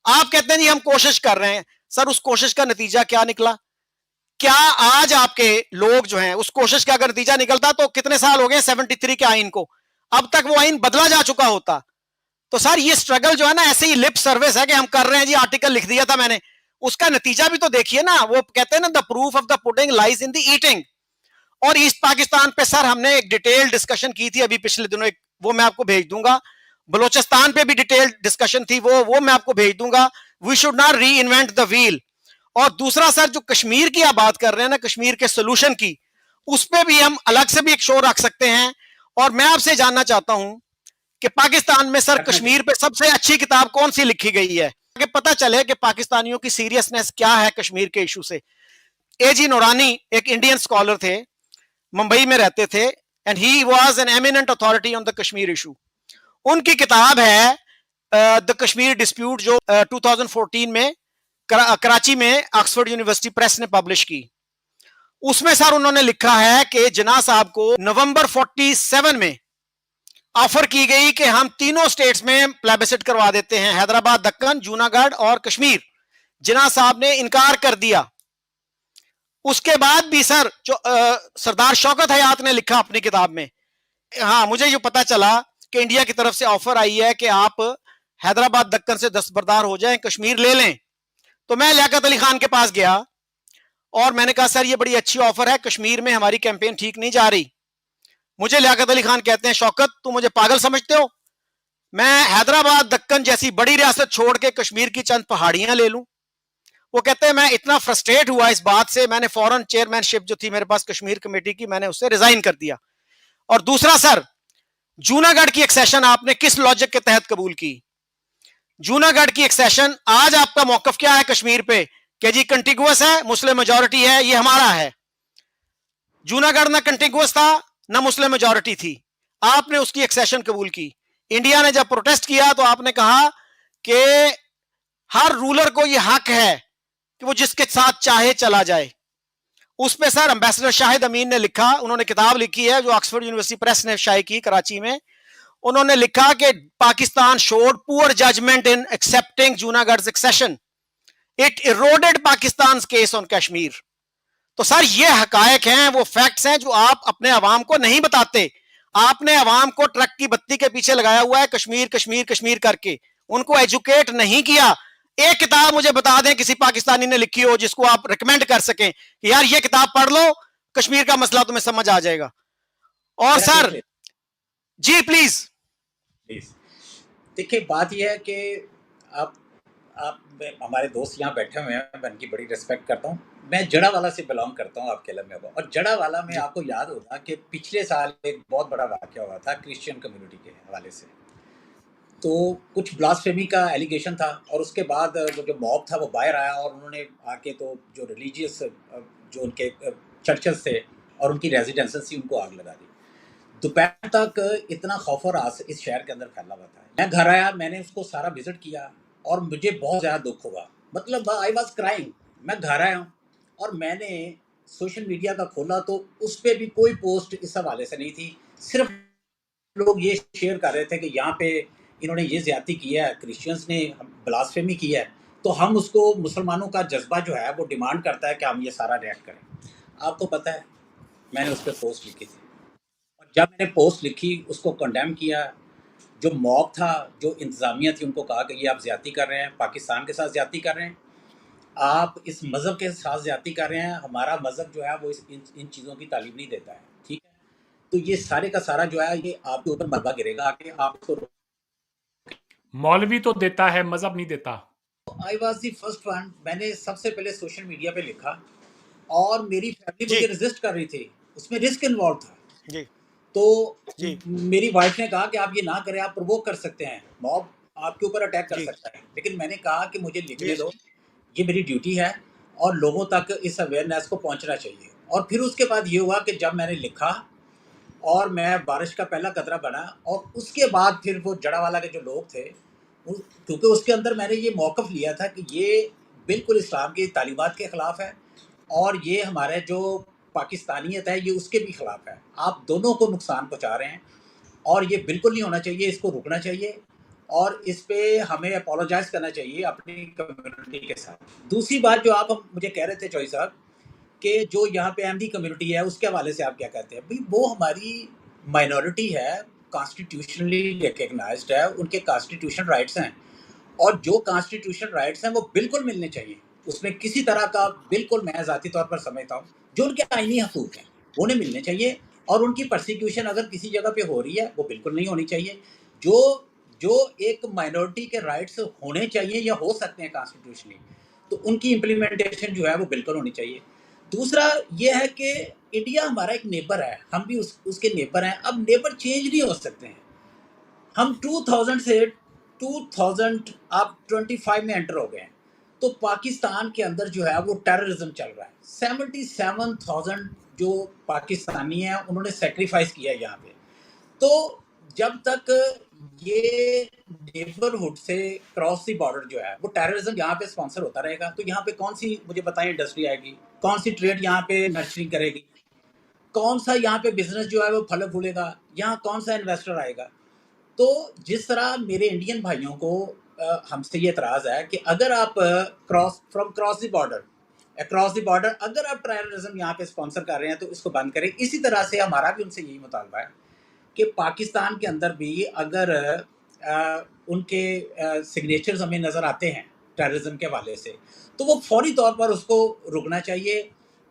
आप कहते हैं जी हम कोशिश कर रहे हैं, सर उस कोशिश का नतीजा क्या निकला? क्या आज आपके लोग जो हैं उस कोशिश का अगर नतीजा निकलता तो कितने साल हो गए 73 के आइन को, अब तक वो आइन बदला जा चुका होता। तो सर ये स्ट्रगल जो है ना ऐसे ही लिप सर्विस है कि हम कर रहे हैं जी, आर्टिकल लिख दिया था मैंने, उसका नतीजा भी तो देखिए ना। वो कहते हैं ना the proof of the pudding lies in the eating. और ईस्ट पाकिस्तान पे सर हमने एक डिटेल डिस्कशन की थी अभी पिछले दिनों, वो मैं आपको भेज दूंगा। बलोचिस्तान पे भी डिटेल डिस्कशन थी, वो मैं आपको भेज दूंगा। वी शुड नॉट री इन्वेंट द व्हील। और दूसरा सर जो कश्मीर की आप बात कर रहे हैं ना, कश्मीर के सोल्यूशन की, उस पर भी हम अलग से भी एक शो रख सकते हैं। और मैं आपसे जानना चाहता हूं कि पाकिस्तान में सर कश्मीर पे सबसे अच्छी किताब कौन सी लिखी गई है कि पता चले कि पाकिस्तानियों की सीरियसनेस क्या है कश्मीर के इशू से। एजी नूरानी एक इंडियन स्कॉलर थे, मुंबई में रहते थे, and he was an eminent authority on the Kashmir issue. उनकी किताब है द कश्मीर डिस्प्यूट, जो 2014 में कराची में ऑक्सफोर्ड यूनिवर्सिटी प्रेस ने पब्लिश की। उसमें सर उन्होंने लिखा है कि जिन्ना साहब को नवंबर 47 में ऑफर की गई कि हम तीनों स्टेट्स में प्लेबिसिट करवा देते हैं, हैदराबाद, दक्कन, जूनागढ़ और कश्मीर। जिन्ना साहब ने इनकार कर दिया। उसके बाद भी सर जो सरदार शौकत हयात ने लिखा अपनी किताब में, हाँ मुझे ये पता चला कि इंडिया की तरफ से ऑफर आई है कि आप हैदराबाद, दक्कन से दस्तबरदार हो जाएं, कश्मीर ले लें। तो मैं लियाकत अली खान के पास गया और मैंने कहा सर ये बड़ी अच्छी ऑफर है, कश्मीर में हमारी कैंपेन ठीक नहीं जा रही। मुझे लियाकत अली खान कहते हैं शौकत तुम मुझे पागल समझते हो, मैं हैदराबाद, दक्कन जैसी बड़ी रियासत छोड़ के कश्मीर की चंद पहाड़ियां ले लूं? वो कहते हैं मैं इतना फ्रस्ट्रेट हुआ इस बात से, मैंने फौरन चेयरमैनशिप जो थी मेरे पास कश्मीर कमेटी की, मैंने उससे रिजाइन कर दिया। और दूसरा सर, जूनागढ़ की एक्सेशन आपने किस लॉजिक के तहत कबूल की? जूनागढ़ की एक्सेशन, आज आपका मौकफ क्या है कश्मीर पे कि जी कंटिगुअस है, मुस्लिम मेजॉरिटी है, ये हमारा है। जूनागढ़ ना कंटिगुअस था ना मुस्लिम मेजॉरिटी थी, आपने उसकी एक्सेशन कबूल की। इंडिया ने जब प्रोटेस्ट किया तो आपने कहा कि हर रूलर को यह हक है कि वो जिसके साथ चाहे चला जाए। उस पे सर एम्बेसडर शाहिद अमीन ने लिखा, उन्होंने किताब लिखी है जो ऑक्सफोर्ड यूनिवर्सिटी प्रेस ने शाये की कराची में। उन्होंने लिखा कि Pakistan showed poor judgement in accepting Junagadh accession, it eroded Pakistan case on Kashmir. तो सर ये हकायक हैं, वो फैक्ट्स हैं जो आप अपने अवाम को नहीं बताते। आपने अवाम को ट्रक की बत्ती के पीछे लगाया हुआ है, कश्मीर कश्मीर कश्मीर करके, उनको एजुकेट नहीं किया। एक किताब मुझे बता दें किसी पाकिस्तानी ने लिखी हो जिसको आप रिकमेंड कर सकें कि यार ये किताब पढ़ लो, कश्मीर का मसला तुम्हें समझ आ जाएगा। और सर जी प्लीज। देखिए बात यह है कि आप हमारे दोस्त यहाँ बैठे हुए हैं, मैं उनकी बड़ी रिस्पेक्ट करता हूँ। मैं जड़ावाला से बिलोंग करता हूँ, आपके में। और जड़ावाला में आपको याद होगा कि पिछले साल एक बहुत बड़ा वाक़या हुआ था क्रिश्चियन कम्युनिटी के हवाले से। तो कुछ ब्लास्फेमी का एलिगेशन था और उसके बाद जो मॉब था वो बाहर आया और उन्होंने आके तो जो रिलीजियस जो उनके चर्चेस थे और उनकी रेजिडेंसेस थी उनको आग लगा दी। दोपहर तक इतना खौफ और आस इस शहर के अंदर फैला हुआ था। मैं घर आया, मैंने उसको सारा विजिट किया और मुझे बहुत ज़्यादा दुख हुआ, मतलब आई वॉज क्राइंग। मैं घर आया और मैंने सोशल मीडिया का खोला तो उस पर भी कोई पोस्ट इस हवाले से नहीं थी, सिर्फ लोग ये शेयर कर रहे थे कि यहाँ पे इन्होंने ये ज़्यादती की है, क्रिश्चियंस ने ब्लास्फेमी की है, तो हम उसको, मुसलमानों का जज्बा जो है वो डिमांड करता है कि हम ये सारा रिएक्ट करें। आपको पता है मैंने उस पर पोस्ट लिखी थी और जब मैंने पोस्ट लिखी उसको कंडेम किया। जो मॉब था, जो इंतज़ामिया थी, उनको कहा कि ये आप ज़्यादती कर रहे हैं, पाकिस्तान के साथ ज़्यादती कर रहे हैं, आप इस मज़हब के साथ ज़्यादती कर रहे हैं, हमारा मज़हब जो है वो इन चीज़ों की तालीम नहीं देता है, ठीक है। तो ये सारे का सारा जो है ये आपके ऊपर मलबा गिरेगा आके, आप इसको। मौलवी तो देता है, मजहब नहीं देता। I was the first one, मैंने सबसे पहले सोशल मीडिया पे लिखा और मेरी फैमिली मुझे रेजिस्ट कर रही थी, उसमें रिस्क इन्वॉल्व था जी तो जी मेरी वाइफ ने कहा कि आप ये ना करें, आप प्रोवोक कर सकते हैं, मॉब आपके ऊपर अटैक कर जी सकता है। लेकिन मैंने कहा कि मुझे लिखने जी दो, ये मेरी ड्यूटी है और लोगों तक इस अवेयरनेस को पहुंचना चाहिए। और फिर उसके बाद ये हुआ कि जब मैंने लिखा और मैं बारिश का पहला कतरा बना, और उसके बाद फिर वो जड़ावाला के जो लोग थे, क्योंकि उसके अंदर मैंने ये मौक़िफ़ लिया था कि ये बिल्कुल इस्लाम की तालीमात के ख़िलाफ़ है और ये हमारे जो पाकिस्तानियत है ये उसके भी ख़िलाफ़ है। आप दोनों को नुकसान पहुँचा रहे हैं और ये बिल्कुल नहीं होना चाहिए, इसको रुकना चाहिए और इस पे हमें अपोलोजाइज़ करना चाहिए अपनी कम्युनिटी के साथ। दूसरी बात जो आप मुझे कह रहे थे चौधरी साहब, कि जो यहाँ पे अहमदी कम्युनिटी है उसके हवाले से आप क्या कहते हैं? भई वो हमारी माइनॉरिटी है, कॉन्स्टिट्यूशनली रिकॉग्नाइज्ड है, उनके कॉन्स्टिट्यूशन राइट्स हैं और जो कॉन्स्टिट्यूशन राइट्स हैं वो बिल्कुल मिलने चाहिए। उसमें किसी तरह का, बिल्कुल मैं ज़ाती तौर पर समझता हूँ, जो उनके आईनी हकूक़ हैं, वो उन्हें मिलने चाहिए और उनकी परसिक्यूशन अगर किसी जगह पे हो रही है, वो बिल्कुल नहीं होनी चाहिए। जो जो एक माइनॉरिटी के राइट्स होने चाहिए या हो सकते हैं कॉन्स्टिट्यूशनली, तो उनकी इम्प्लीमेंटेशन जो है वो बिल्कुल होनी चाहिए। दूसरा ये है कि इंडिया हमारा एक नेबर है, हम भी उसके नेबर हैं। अब नेबर चेंज नहीं हो सकते हैं। हम 2000 से 2000 आप 25 में एंटर हो गए हैं, तो पाकिस्तान के अंदर जो है वो टेररिज्म चल रहा है। 77,000 जो पाकिस्तानी हैं उन्होंने सेक्रीफाइस किया है यहाँ पे। तो जब तक ये नेबरहुड से क्रॉस दी बॉर्डर जो है वो टेररिज्म यहाँ पे स्पॉन्सर होता रहेगा, तो यहाँ पे कौन सी, मुझे बताएं, इंडस्ट्री आएगी? कौन सी ट्रेड यहाँ पे नर्चरिंग करेगी? कौन सा यहाँ पे बिजनेस जो है वो फल फूलेगा? यहाँ कौन सा इन्वेस्टर आएगा? तो जिस तरह मेरे इंडियन भाइयों को हमसे ये एतराज़ है कि अगर आप क्रॉस द बॉर्डर अगर आप टेररिज्म यहाँ पे स्पॉन्सर कर रहे हैं तो इसको बंद करें। इसी तरह से हमारा भी उनसे यही मुतालबा है कि पाकिस्तान के अंदर भी अगर उनके सिग्नेचर्स हमें नज़र आते हैं टेररिज्म के हवाले से, तो वो फौरी तौर पर उसको रुकना चाहिए।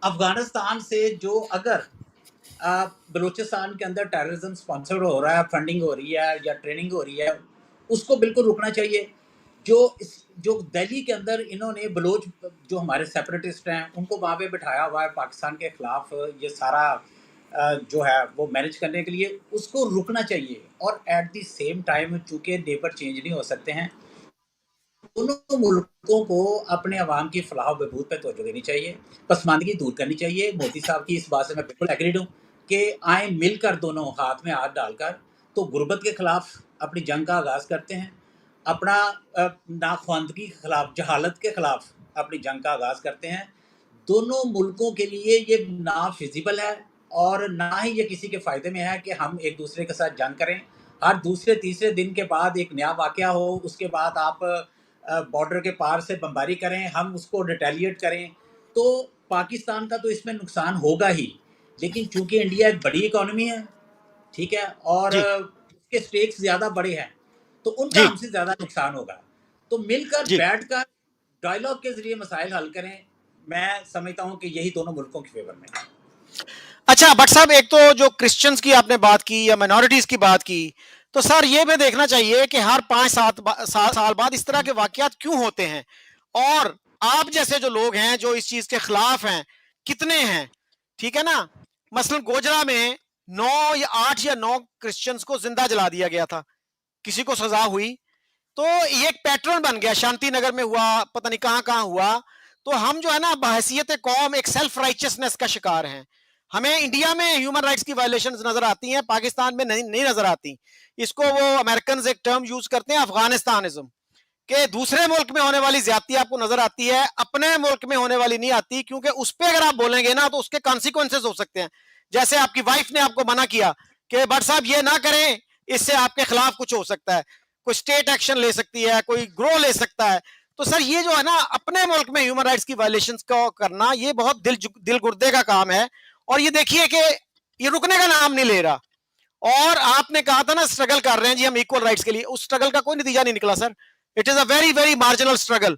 अफ़गानिस्तान से जो अगर बलूचिस्तान के अंदर टेररिज्म स्पॉन्सर हो रहा है, फंडिंग हो रही है या ट्रेनिंग हो रही है, उसको बिल्कुल रुकना चाहिए। जो दिल्ली के अंदर इन्होंने बलोच जो हमारे सेपरेटिस्ट हैं उनको वहाँ पे बिठाया हुआ है पाकिस्तान के ख़िलाफ़ ये सारा जो है वो मैनेज करने के लिए, उसको रुकना चाहिए। और एट द सेम टाइम चूँकि नेबर चेंज नहीं हो सकते हैं, दोनों मुल्कों को अपने अवाम की फलाह बहबूद पे तवज्जो देनी चाहिए, पसमानदगी दूर करनी चाहिए। मोदी साहब की इस बात से मैं बिल्कुल एग्रीड हूँ कि आए मिलकर दोनों हाथ में हाथ डालकर तो गुर्बत के ख़िलाफ़ अपनी जंग का आगाज़ करते हैं, अपना नाख्वानदगी के ख़िलाफ़, जहालत के ख़िलाफ़ अपनी जंग का आगाज़ करते हैं। दोनों मुल्कों के लिए ये ना फिजिबल है और ना ही ये किसी के फ़ायदे में है कि हम एक दूसरे के साथ जंग करें। हर दूसरे तीसरे दिन के बाद एक नया वाक़या हो, उसके बाद आप बॉर्डर के पार से बमबारी करें, हम उसको रिटेलिएट करें, तो पाकिस्तान का तो इसमें नुकसान होगा ही। लेकिन चूँकि इंडिया एक बड़ी इकॉनमी है, ठीक है, और जी उसके स्टेक्स ज़्यादा बड़े हैं, तो उनका जी हमसे ज़्यादा नुकसान होगा। तो मिलकर जी बैठकर डायलॉग के ज़रिए मसाइल हल करें। मैं समझता हूँ कि यही दोनों मुल्कों के फेवर में है। अच्छा भट्ट साहब, एक तो जो क्रिश्चियंस की आपने बात की या माइनॉरिटीज की बात की, तो सर ये भी देखना चाहिए कि हर 5-7 साल बाद इस तरह के वाकयात क्यों होते हैं, और आप जैसे जो लोग हैं जो इस चीज के खिलाफ हैं कितने हैं, ठीक है ना। मसलन गोजरा में 8 या 9 क्रिश्चियंस को जिंदा जला दिया गया था, किसी को सजा हुई, तो ये एक पैटर्न बन गया। शांति नगर में हुआ, पता नहीं कहां कहां हुआ। तो हम जो है ना बहैसियत कौम एक सेल्फ राइचियसनेस का शिकार हैं। हमें इंडिया में ह्यूमन राइट्स की वायलेशंस नजर आती हैं, पाकिस्तान में नहीं नजर आती। इसको वो अमेरिकन एक टर्म यूज करते हैं अफगानिस्तानिज्म, कि दूसरे मुल्क में होने वाली ज्यादती आपको नजर आती है, अपने मुल्क में होने वाली नहीं आती, क्योंकि उस पर अगर आप बोलेंगे ना तो उसके कॉन्सिक्वेंसेस हो सकते हैं। जैसे आपकी वाइफ ने आपको मना किया कि भट्ट साहब ये ना करें, इससे आपके खिलाफ कुछ हो सकता है, कोई स्टेट एक्शन ले सकती है, कोई ग्रो ले सकता है। तो सर ये जो है ना अपने मुल्क में ह्यूमन राइट्स की वायलेशंस को करना, ये बहुत दिल गुर्दे का काम है। और ये देखिए कि ये रुकने का नाम नहीं ले रहा। और आपने कहा था ना स्ट्रगल कर रहे हैं जी हम इक्वल राइट्स के लिए, उस स्ट्रगल का कोई नतीजा नहीं निकला sir. It is a very very marginal struggle.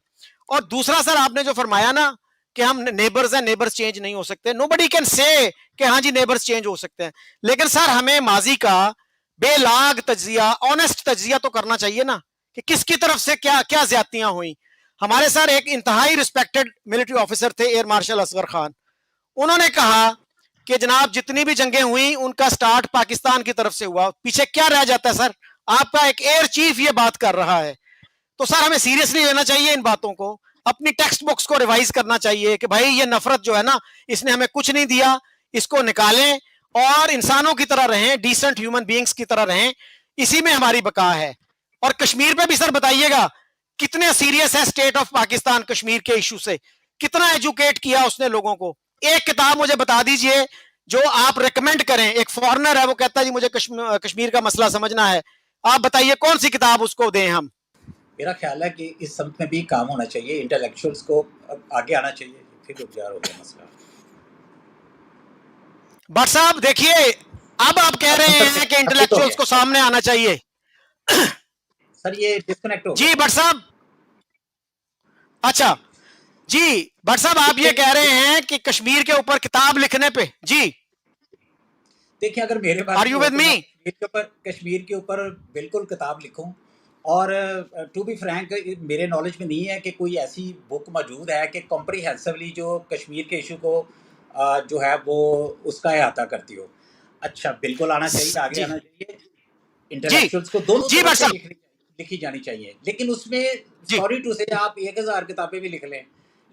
और दूसरा सर आपने जो फरमाया ना कि हम नेबर्स हैं, नेबर्स चेंज नहीं हो सकते, नोबडी कैन से कि हाँ जी नेबर्स चेंज हो सकते हैं, लेकिन सर हमें माजी का बेलाग तजिया, ऑनेस्ट तजिया तो करना चाहिए ना कि किसकी तरफ से क्या क्या ज्यादतियां हुई। हमारे सर एक इंतहाई रिस्पेक्टेड मिलिट्री ऑफिसर थे एयर मार्शल असगर खान, उन्होंने कहा कि जनाब जितनी भी जंगें हुई उनका स्टार्ट पाकिस्तान की तरफ से हुआ, पीछे क्या रह जाता है सर। आपका एक एयर चीफ ये बात कर रहा है, तो सर हमें सीरियसली लेना चाहिए इन बातों को, अपनी टेक्स्ट बुक्स को रिवाइज करना चाहिए कि भाई ये नफरत जो है ना इसने हमें कुछ नहीं दिया, इसको निकालें और इंसानों की तरह रहें, डिसेंट ह्यूमन बीइंग्स की तरह रहें, इसी में हमारी बका है। और कश्मीर पे भी सर बताइएगा कितने सीरियस है स्टेट ऑफ पाकिस्तान कश्मीर के इशू से, कितना एजुकेट किया उसने लोगों को। एक किताब मुझे बता दीजिए जो आप रेकमेंड करें, एक फॉरेनर है वो कहता है जी मुझे कश्मीर का मसला समझना है, आप बताइए कौन सी किताब उसको दें हम। मेरा ख्याल है कि इस समिट में भी काम होना चाहिए, इंटेलेक्चुअल्स को आगे आना चाहिए, फिर गुजार हो गया मसला। भट्ट साहब देखिए अब आप कह रहे हैं कि इंटेलेक्चुअल्स को सामने आना चाहिए। सर ये डिस्कनेक्ट हो जी भट्ट साहब, अच्छा जी भट्ट साहब आप ये कह रहे हैं कि कश्मीर के ऊपर किताब लिखने पे, जी देखिए अगर मेरे पास are you with me, Kashmir के ऊपर बिल्कुल किताब लिखूं, और टू बी फ्रैंक मेरे नॉलेज में नहीं है कि कोई ऐसी बुक मौजूद है कि कॉम्प्रिहेंसिवली जो कश्मीर के इशू को जो है वो उसका अहाता करती हो। अच्छा बिल्कुल आना चाहिए, आगे आना चाहिए, इंटेलेक्चुअल्स को दोनों तरफ से लिखी जानी चाहिए, लेकिन उसमें सॉरी टू से आप 1000 किताबें भी लिख लें,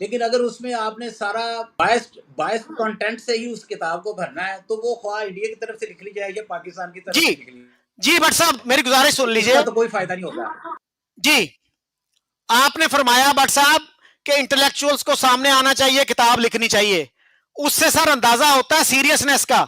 लेकिन अगर उसमें आपने सारा बायस्ड कंटेंट से ही उस किताब को भरना है तो वो ख्वाह इंडिया की तरफ से लिख ली जाए या पाकिस्तान की तरफ से लिख ली। जी भट्ट साहब मेरी गुजारिश सुन लीजिए, तो कोई फायदा नहीं होगा। जी आपने फरमाया भट्ट साहब कि इंटेलेक्चुअल्स को सामने आना चाहिए, किताब लिखनी चाहिए, उससे सर अंदाजा होता है सीरियसनेस का।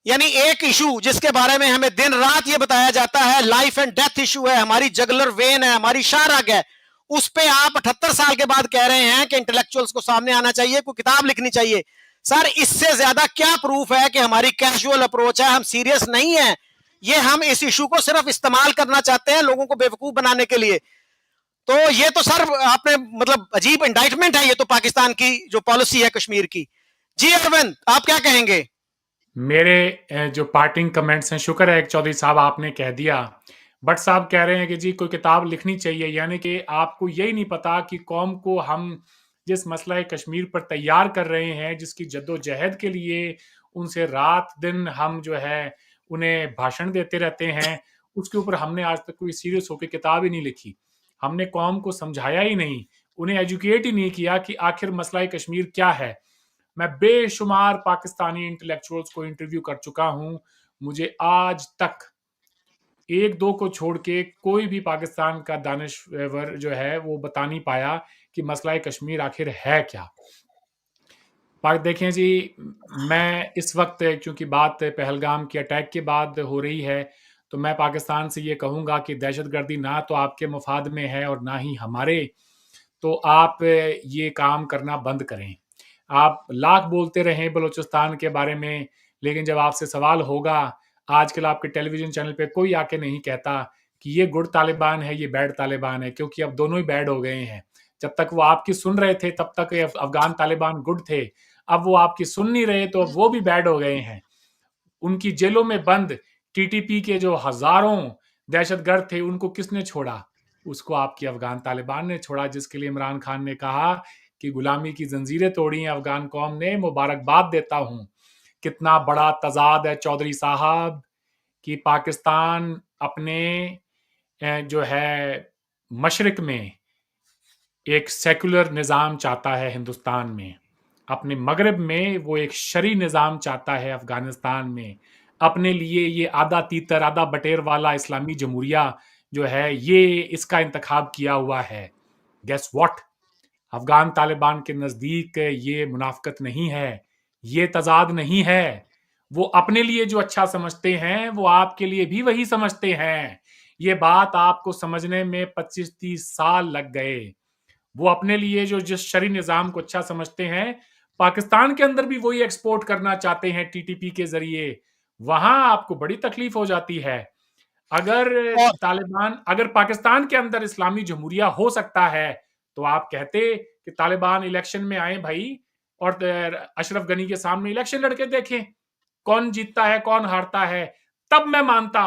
यानी एक इशू जिसके बारे में हमें दिन रात ये बताया जाता है लाइफ एंड डेथ इशू है, हमारी जगलर वेन है, हमारी शाहराग है, उस पे आप 78 साल के बाद कह रहे हैं कि इंटेलेक्चुअल्स को सामने आना चाहिए, कोई किताब लिखनी चाहिए। सर इससे ज्यादा क्या प्रूफ है कि हमारी कैजुअल अप्रोच है, हम सीरियस नहीं है, ये हम इस इशू को सिर्फ इस्तेमाल करना चाहते हैं लोगों को बेवकूफ बनाने के लिए। तो ये तो सर आपने मतलब अजीब इंडाइटमेंट है ये तो पाकिस्तान की जो पॉलिसी है कश्मीर की। जी अरविंद आप क्या कहेंगे? मेरे जो पार्टिंग कमेंट्स हैं, शुक्र है एक चौधरी साहब आपने कह दिया। भट्ट साहब कह रहे हैं कि जी कोई किताब लिखनी चाहिए, यानी कि आपको यही नहीं पता कि कौम को हम जिस मसला कश्मीर पर तैयार कर रहे हैं, जिसकी जद्दोजहद के लिए उनसे रात दिन हम जो है उन्हें भाषण देते रहते हैं, उसके ऊपर हमने आज तक कोई सीरियस होकर किताब ही नहीं लिखी। हमने कौम को समझाया ही नहीं, उन्हें एजुकेट ही नहीं किया कि आखिर मसला कश्मीर क्या है। मैं बेशुमार पाकिस्तानी इंटेलेक्चुअल्स को इंटरव्यू कर चुका हूं, मुझे आज तक एक दो को छोड़ के कोई भी पाकिस्तान का दानिश्वर जो है वो बता नहीं पाया कि मसला कश्मीर आखिर है क्या। देखें जी, मैं इस वक्त क्योंकि बात पहलगाम के अटैक के बाद हो रही है, तो मैं पाकिस्तान से ये कहूँगा कि दहशतगर्दी ना तो आपके मफाद में है और ना ही हमारे, तो आप ये काम करना बंद करें। आप लाख बोलते रहें बलूचिस्तान के बारे में, लेकिन जब आपसे सवाल होगा, आजकल आपके टेलीविजन चैनल पे कोई आके नहीं कहता कि ये गुड तालिबान है, ये बैड तालिबान है, क्योंकि अब दोनों ही बैड हो गए हैं। जब तक वो आपकी सुन रहे थे तब तक अफगान तालिबान गुड थे, अब वो आपकी सुन नहीं रहे तो अब वो भी बैड हो गए हैं। उनकी जेलों में बंद टीटीपी के जो हजारों दहशतगर्द थे उनको किसने छोड़ा? उसको आपकी अफगान तालिबान ने छोड़ा, जिसके लिए इमरान खान ने कहा कि गुलामी की जंजीरें तोड़ी हैं अफगान कौम ने, मुबारकबाद देता हूं। कितना बड़ा तजाद है चौधरी साहब कि पाकिस्तान अपने जो है मशरिक में एक सेकुलर निज़ाम चाहता है हिंदुस्तान में, अपने मगरब में वो एक शरी निज़ाम चाहता है अफगानिस्तान में, अपने लिए ये आधा तीतर आधा बटेर वाला इस्लामी जमहूरिया जो है ये इसका इंतखाब किया हुआ है। गेस व्हाट, अफगान तालिबान के नज़दीक ये मुनाफकत नहीं है, ये तजाद नहीं है। वो अपने लिए जो अच्छा समझते हैं वो आपके लिए भी वही समझते हैं। ये बात आपको समझने में 25-30 साल लग गए। वो अपने लिए जो जिस शरी निज़ाम को अच्छा समझते हैं, पाकिस्तान के अंदर भी वही एक्सपोर्ट करना चाहते हैं टीटीपी के जरिए। वहां आपको बड़ी तकलीफ हो जाती है। अगर और अगर पाकिस्तान के अंदर इस्लामी जमहूरिया हो सकता है, तो आप कहते कि तालिबान इलेक्शन में आए भाई, और अशरफ गनी के सामने इलेक्शन लड़के देखें, कौन जीतता है कौन हारता है। तब मैं मानता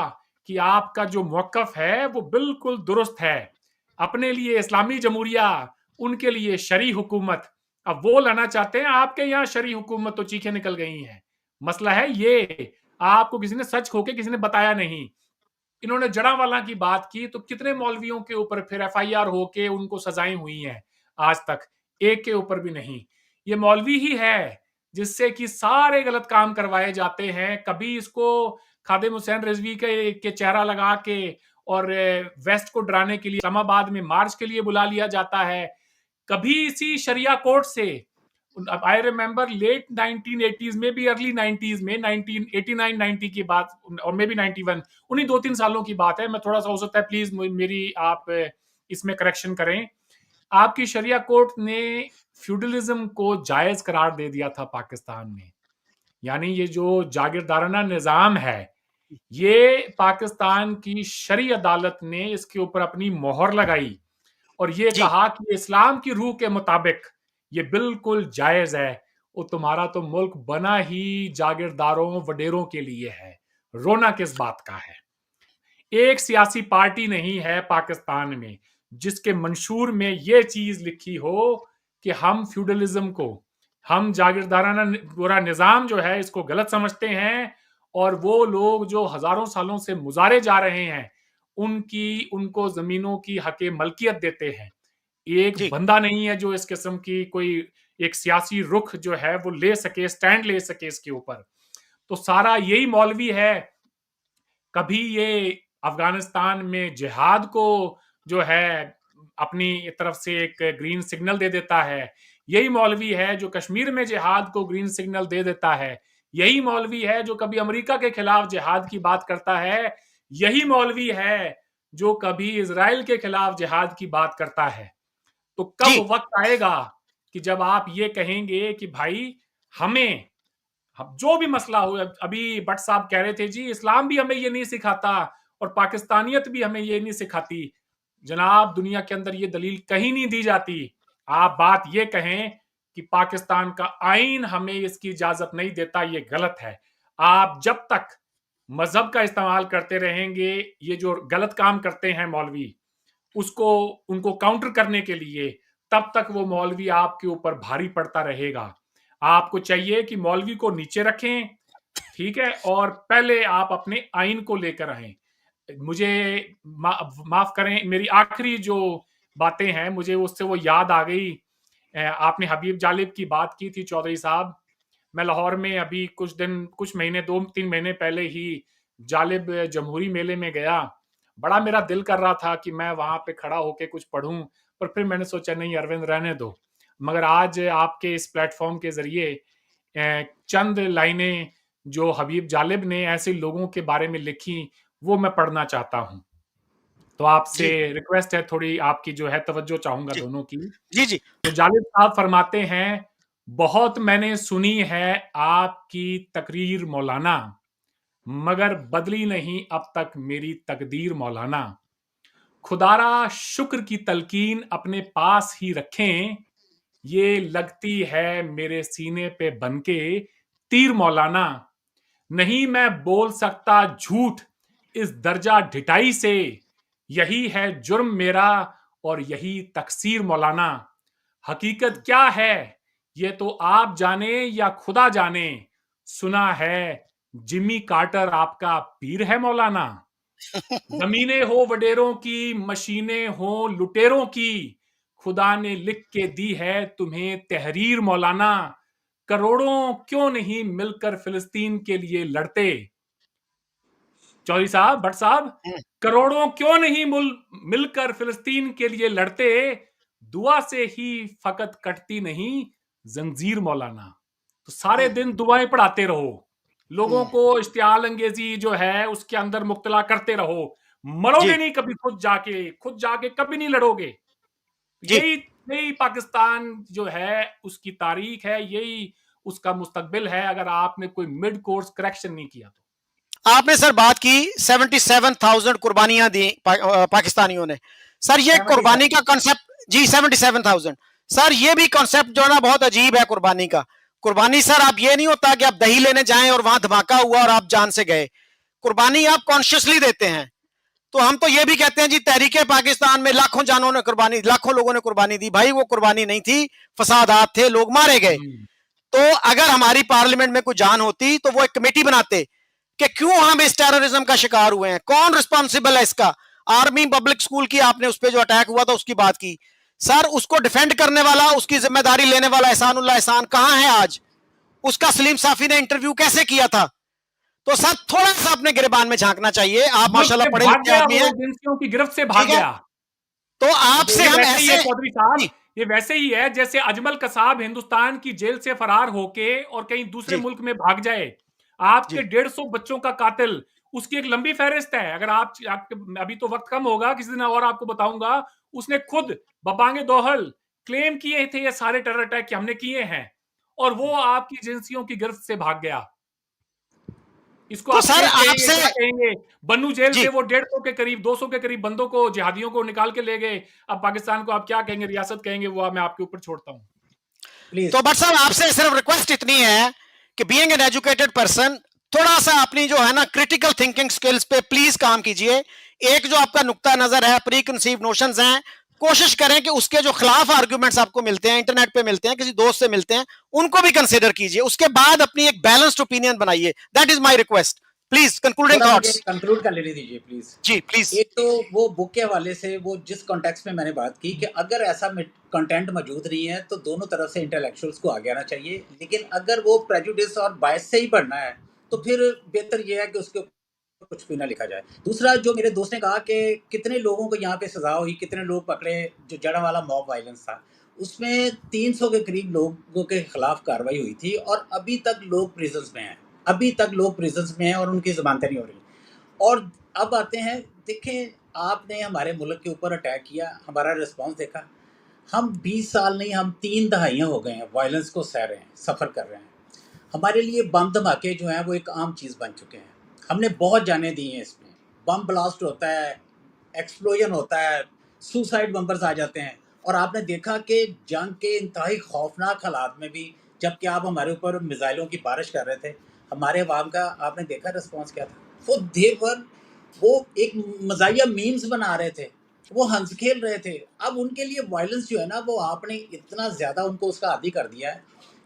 कि आपका जो मौकफ है वो बिल्कुल दुरुस्त है। अपने लिए इस्लामी जमहूरिया, उनके लिए शरी हुकूमत। अब वो लाना चाहते हैं, आपके यहाँ शरी हुकूमत तो चीखें निकल गई हैं। मसला है ये, आपको किसी ने सच होके किसी ने बताया नहीं। इन्होंने जड़ावाला की बात की तो कितने मौलवियों के ऊपर फिर एफआईआर होके उनको सजाएं हुई हैं, आज तक एक के ऊपर भी नहीं। ये मौलवी ही है जिससे कि सारे गलत काम करवाए जाते हैं। कभी इसको खादिम हुसैन रिजवी के चेहरा लगा के और वेस्ट को डराने के लिए इस्लामाबाद में मार्च के लिए बुला लिया जाता है। कभी इसी शरिया कोर्ट से, आई रिमेंबर लेट 1980s में भी, अर्ली 90s में 1989-90 की बात, और मे बी 91, उन्हीं 2-3 सालों की बात है। मैं थोड़ा सा, हो सकता है प्लीज मेरी आप इसमें करेक्शन करें। आपकी शरिया कोर्ट ने फ्यूडलिज्म को जायज करार दे दिया था पाकिस्तान में। यानी ये जो जागीरदाराना निजाम है, ये पाकिस्तान की शरी अदालत ने इसके ऊपर अपनी मोहर लगाई और ये जी कहा कि इस्लाम की रूह के मुताबिक ये बिल्कुल जायज है। वो तुम्हारा तो मुल्क बना ही जागीरदारों वडेरों के लिए है, रोना किस बात का है। एक सियासी पार्टी नहीं है पाकिस्तान में जिसके मंशूर में ये चीज लिखी हो कि हम फ्यूडलिज्म को, हम जागीरदाराना पूरा निजाम जो है इसको गलत समझते हैं, और वो लोग जो हजारों सालों से मुजारे जा रहे हैं उनको जमीनों की हके मलकियत देते हैं। एक जी बंदा नहीं है जो इस किस्म की कोई एक सियासी रुख जो है वो ले सके, स्टैंड ले सके इसके ऊपर। तो सारा यही मौलवी है। कभी ये अफगानिस्तान में जिहाद को जो है अपनी तरफ से एक ग्रीन सिग्नल दे देता है, यही मौलवी है जो कश्मीर में जिहाद को ग्रीन सिग्नल दे देता है, यही मौलवी है जो कभी अमेरिका के खिलाफ जिहाद की बात करता है, यही मौलवी है जो कभी इजराइल के खिलाफ जिहाद की बात करता है। तो जी कब वक्त आएगा कि जब आप ये कहेंगे कि भाई हमें, अब जो भी मसला हो, अभी भट्ट साहब कह रहे थे जी इस्लाम भी हमें ये नहीं सिखाता और पाकिस्तानियत भी हमें ये नहीं सिखाती। जनाब, दुनिया के अंदर ये दलील कहीं नहीं दी जाती। आप बात ये कहें कि पाकिस्तान का आईन हमें इसकी इजाजत नहीं देता, ये गलत है। आप जब तक मजहब का इस्तेमाल करते रहेंगे, ये जो गलत काम करते हैं मौलवी, उसको उनको काउंटर करने के लिए, तब तक वो मौलवी आपके ऊपर भारी पड़ता रहेगा। आपको चाहिए कि मौलवी को नीचे रखें, ठीक है, और पहले आप अपने आइन को लेकर आए। मुझे माफ करें, मेरी आखिरी जो बातें हैं मुझे उससे वो याद आ गई। आपने हबीब जालिब की बात की थी चौधरी साहब। मैं लाहौर में अभी कुछ महीने 2-3 महीने पहले ही जालिब जमहूरी मेले में गया। बड़ा मेरा दिल कर रहा था कि मैं वहां पे खड़ा होके कुछ पढ़ूं, पर फिर मैंने सोचा नहीं अरविंद, रहने दो। मगर आज आपके इस प्लेटफॉर्म के जरिए चंद लाइनें जो हबीब जालिब ने ऐसे लोगों के बारे में लिखी, वो मैं पढ़ना चाहता हूं। तो आपसे जी रिक्वेस्ट है, थोड़ी आपकी जो है तवज्जो चाहूंगा जी दोनों की। जी जी तो जालिब साहब फरमाते हैं, बहुत मैंने सुनी है आपकी तकरीर मौलाना, मगर बदली नहीं अब तक मेरी तकदीर मौलाना। खुदारा शुक्र की तलकीन अपने पास ही रखें, ये लगती है मेरे सीने पे बनके तीर मौलाना। नहीं मैं बोल सकता झूठ इस दर्जा ढिठाई से, यही है जुर्म मेरा और यही तकसीर मौलाना। हकीकत क्या है ये तो आप जाने या खुदा जाने, सुना है जिमी कार्टर आपका पीर है मौलाना। जमीनें हो वडेरों की, मशीनें हो लुटेरों की, खुदा ने लिख के दी है तुम्हें तहरीर मौलाना। करोड़ों क्यों नहीं मिलकर फिलिस्तीन के लिए लड़ते। चौधरी साहब, भट्ट साहब, हम्म, करोड़ों क्यों नहीं मिलकर फिलिस्तीन के लिए लड़ते। दुआ से ही फकत कटती नहीं जंजीर मौलाना। तो सारे हम्म, दिन दुआएं पढ़ाते रहो, लोगों हम्म, को इश्तियाल अंगेजी जो है उसके अंदर मुब्तला करते रहो। जी मरोगे नहीं कभी, खुद जाके कभी नहीं लड़ोगे। जी यही यही पाकिस्तान जो है उसकी तारीख है, यही उसका मुस्तकबिल है, अगर आपने कोई मिड कोर्स करेक्शन नहीं किया तो। आपने सर बात की 77,000 कुर्बानियां दी पाकिस्तानियों ने। सर ये कुर्बानी का कॉन्सेप्ट जी 77,000। सर ये भी कॉन्सेप्ट जो है ना बहुत अजीब है कुर्बानी का। कुर्बानी सर आप ये नहीं होता कि आप दही लेने जाएं और वहां धमाका हुआ और आप जान से गए। कुर्बानी आप कॉन्शियसली देते हैं। तो हम तो ये भी कहते हैं जी तहरीके पाकिस्तान में लाखों जानों ने कुर्बानी, लाखों लोगों ने कुर्बानी दी। भाई वो कुर्बानी नहीं थी, फसादात थे, लोग मारे गए। तो अगर हमारी पार्लियामेंट में कोई जान होती तो वो एक कमेटी बनाते कि क्यों हम इस टेररिज्म का शिकार हुए हैं, कौन रिस्पॉन्सिबल है इसका। आर्मी पब्लिक स्कूल की आपने उस पर जो अटैक हुआ था उसकी बात की। सर उसको डिफेंड करने वाला, उसकी जिम्मेदारी लेने वाला एहसानुल्लाह एहसान कहां है आज? उसका सलीम साफी ने इंटरव्यू कैसे किया था? तो सर थोड़ा सा अपने गिरबान में झांकना चाहिए। आप माशाल्लाह पढ़े लिखे आदमी हैं, एजेंसियों की गिरफ्त से भाग ठीक है? गया। तो आपसे हम वैसे ही है ऐसे चौधरी साहब, ये वैसे ही है जैसे अजमल कसाब हिंदुस्तान की जेल से फरार होके और कहीं दूसरे जी मुल्क में भाग जाए। आपके जी 150 बच्चों का कातिल, उसकी एक लंबी फहरिस्त है। अगर अभी तो वक्त कम होगा, किसी दिन और आपको बताऊंगा। उसने खुद बबांगे दोहल क्लेम किए थे ये सारे टेरर अटैक कि हमने किए हैं, और वो आपकी एजेंसियों की गिरफ्त से भाग गया। इसको तो आप सर खेल कहेंगे, आपसे क्या कहेंगे? बन्नू जेल जी से वो 150 के करीब, 200 के करीब बंदों को, जिहादियों को निकाल के ले गए। अब पाकिस्तान को आप क्या कहेंगे, रियासत कहेंगे, वो मैं आपके ऊपर छोड़ता हूं। प्लीज। तो बट साहब आपसे सिर्फ रिक्वेस्ट इतनी है कि बीइंग एन एजुकेटेड पर्सन थोड़ा सा अपनी जो है ना क्रिटिकल थिंकिंग स्किल्स पे प्लीज काम कीजिए। एक जो आपका नुक्ता नजर है, प्री कंसीव नोशंस हैं, कोशिश करें कि उसके जो खिलाफ आर्गुमेंट्स आपको मिलते हैं, इंटरनेट पे मिलते हैं, किसी दोस्त से मिलते हैं, उनको भी कंसीडर कीजिए। उसके बाद अपनी एक बैलेंस्ड ओपिनियन बनाइए। That is my request. Please concluding थोड़ा मुझे थॉट्स। कंक्लूड कर लेने दीजिए प्लीज। Ji please. एक तो वो बुक के हवाले से, वो जिस कॉन्टेक्स्ट में मैंने बात की कि अगर ऐसा कंटेंट मौजूद नहीं है तो दोनों तरफ से इंटेलेक्चुअल्स को आगे आना चाहिए। लेकिन अगर वो प्रेजुडिस और बायस से ही पढ़ना है तो फिर बेहतर ये है कि उसके ऊपर कुछ भी ना लिखा जाए। दूसरा, जो मेरे दोस्त ने कहा कि कितने लोगों को यहाँ पे सजा हुई, कितने लोग पकड़े, जो जड़ावाला मॉब वायलेंस था उसमें 300 के करीब लोगों के खिलाफ कार्रवाई हुई थी, और अभी तक लोग प्रिजन्स में हैं, अभी तक लोग प्रिजन्स में हैं और उनकी जमानतें नहीं हो रही। और अब आते हैं, देखें आपने हमारे मुल्क के ऊपर अटैक किया, हमारा रिस्पांस देखा। हम 20 साल नहीं, हम 3 दहाइयाँ हो गए हैं वायलेंस को सह रहे हैं, सफ़र कर रहे हैं। हमारे लिए बम धमाके जो हैं वो एक आम चीज़ बन चुके हैं। हमने बहुत जानें दी हैं इसमें। बम ब्लास्ट होता है, एक्सप्लोजन होता है, सुसाइड बम्बर्स आ जाते हैं। और आपने देखा कि जंग के इंतहाई खौफनाक हालात में भी, जबकि आप हमारे ऊपर मिसाइलों की बारिश कर रहे थे, हमारे अवाम का आपने देखा रिस्पॉन्स क्या था। वो एक मज़ाहिया मीम्स बना रहे थे, वो हंस खेल रहे थे। अब उनके लिए वायलेंस जो है ना, वो आपने इतना ज़्यादा उनको उसका आदी कर दिया है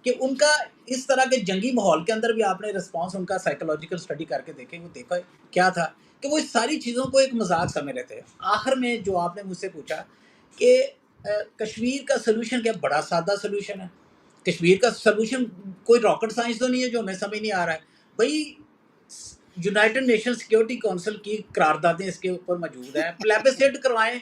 कि उनका इस तरह के जंगी माहौल के अंदर भी आपने रिस्पॉन्स उनका साइकोलॉजिकल स्टडी करके देखे, वो देखा क्या था कि वो इस सारी चीज़ों को एक मजाक समझ रहे थे। आखिर में जो आपने मुझसे पूछा कि कश्मीर का सलूशन क्या, बड़ा सादा सलूशन है। कश्मीर का सलूशन कोई रॉकेट साइंस तो नहीं है जो हमें समझ नहीं आ रहा है। भाई यूनाइटेड नेशन सिक्योरिटी काउंसिल की करारदादें इसके ऊपर मौजूद हैं। प्लेबिसाइट करवाएं,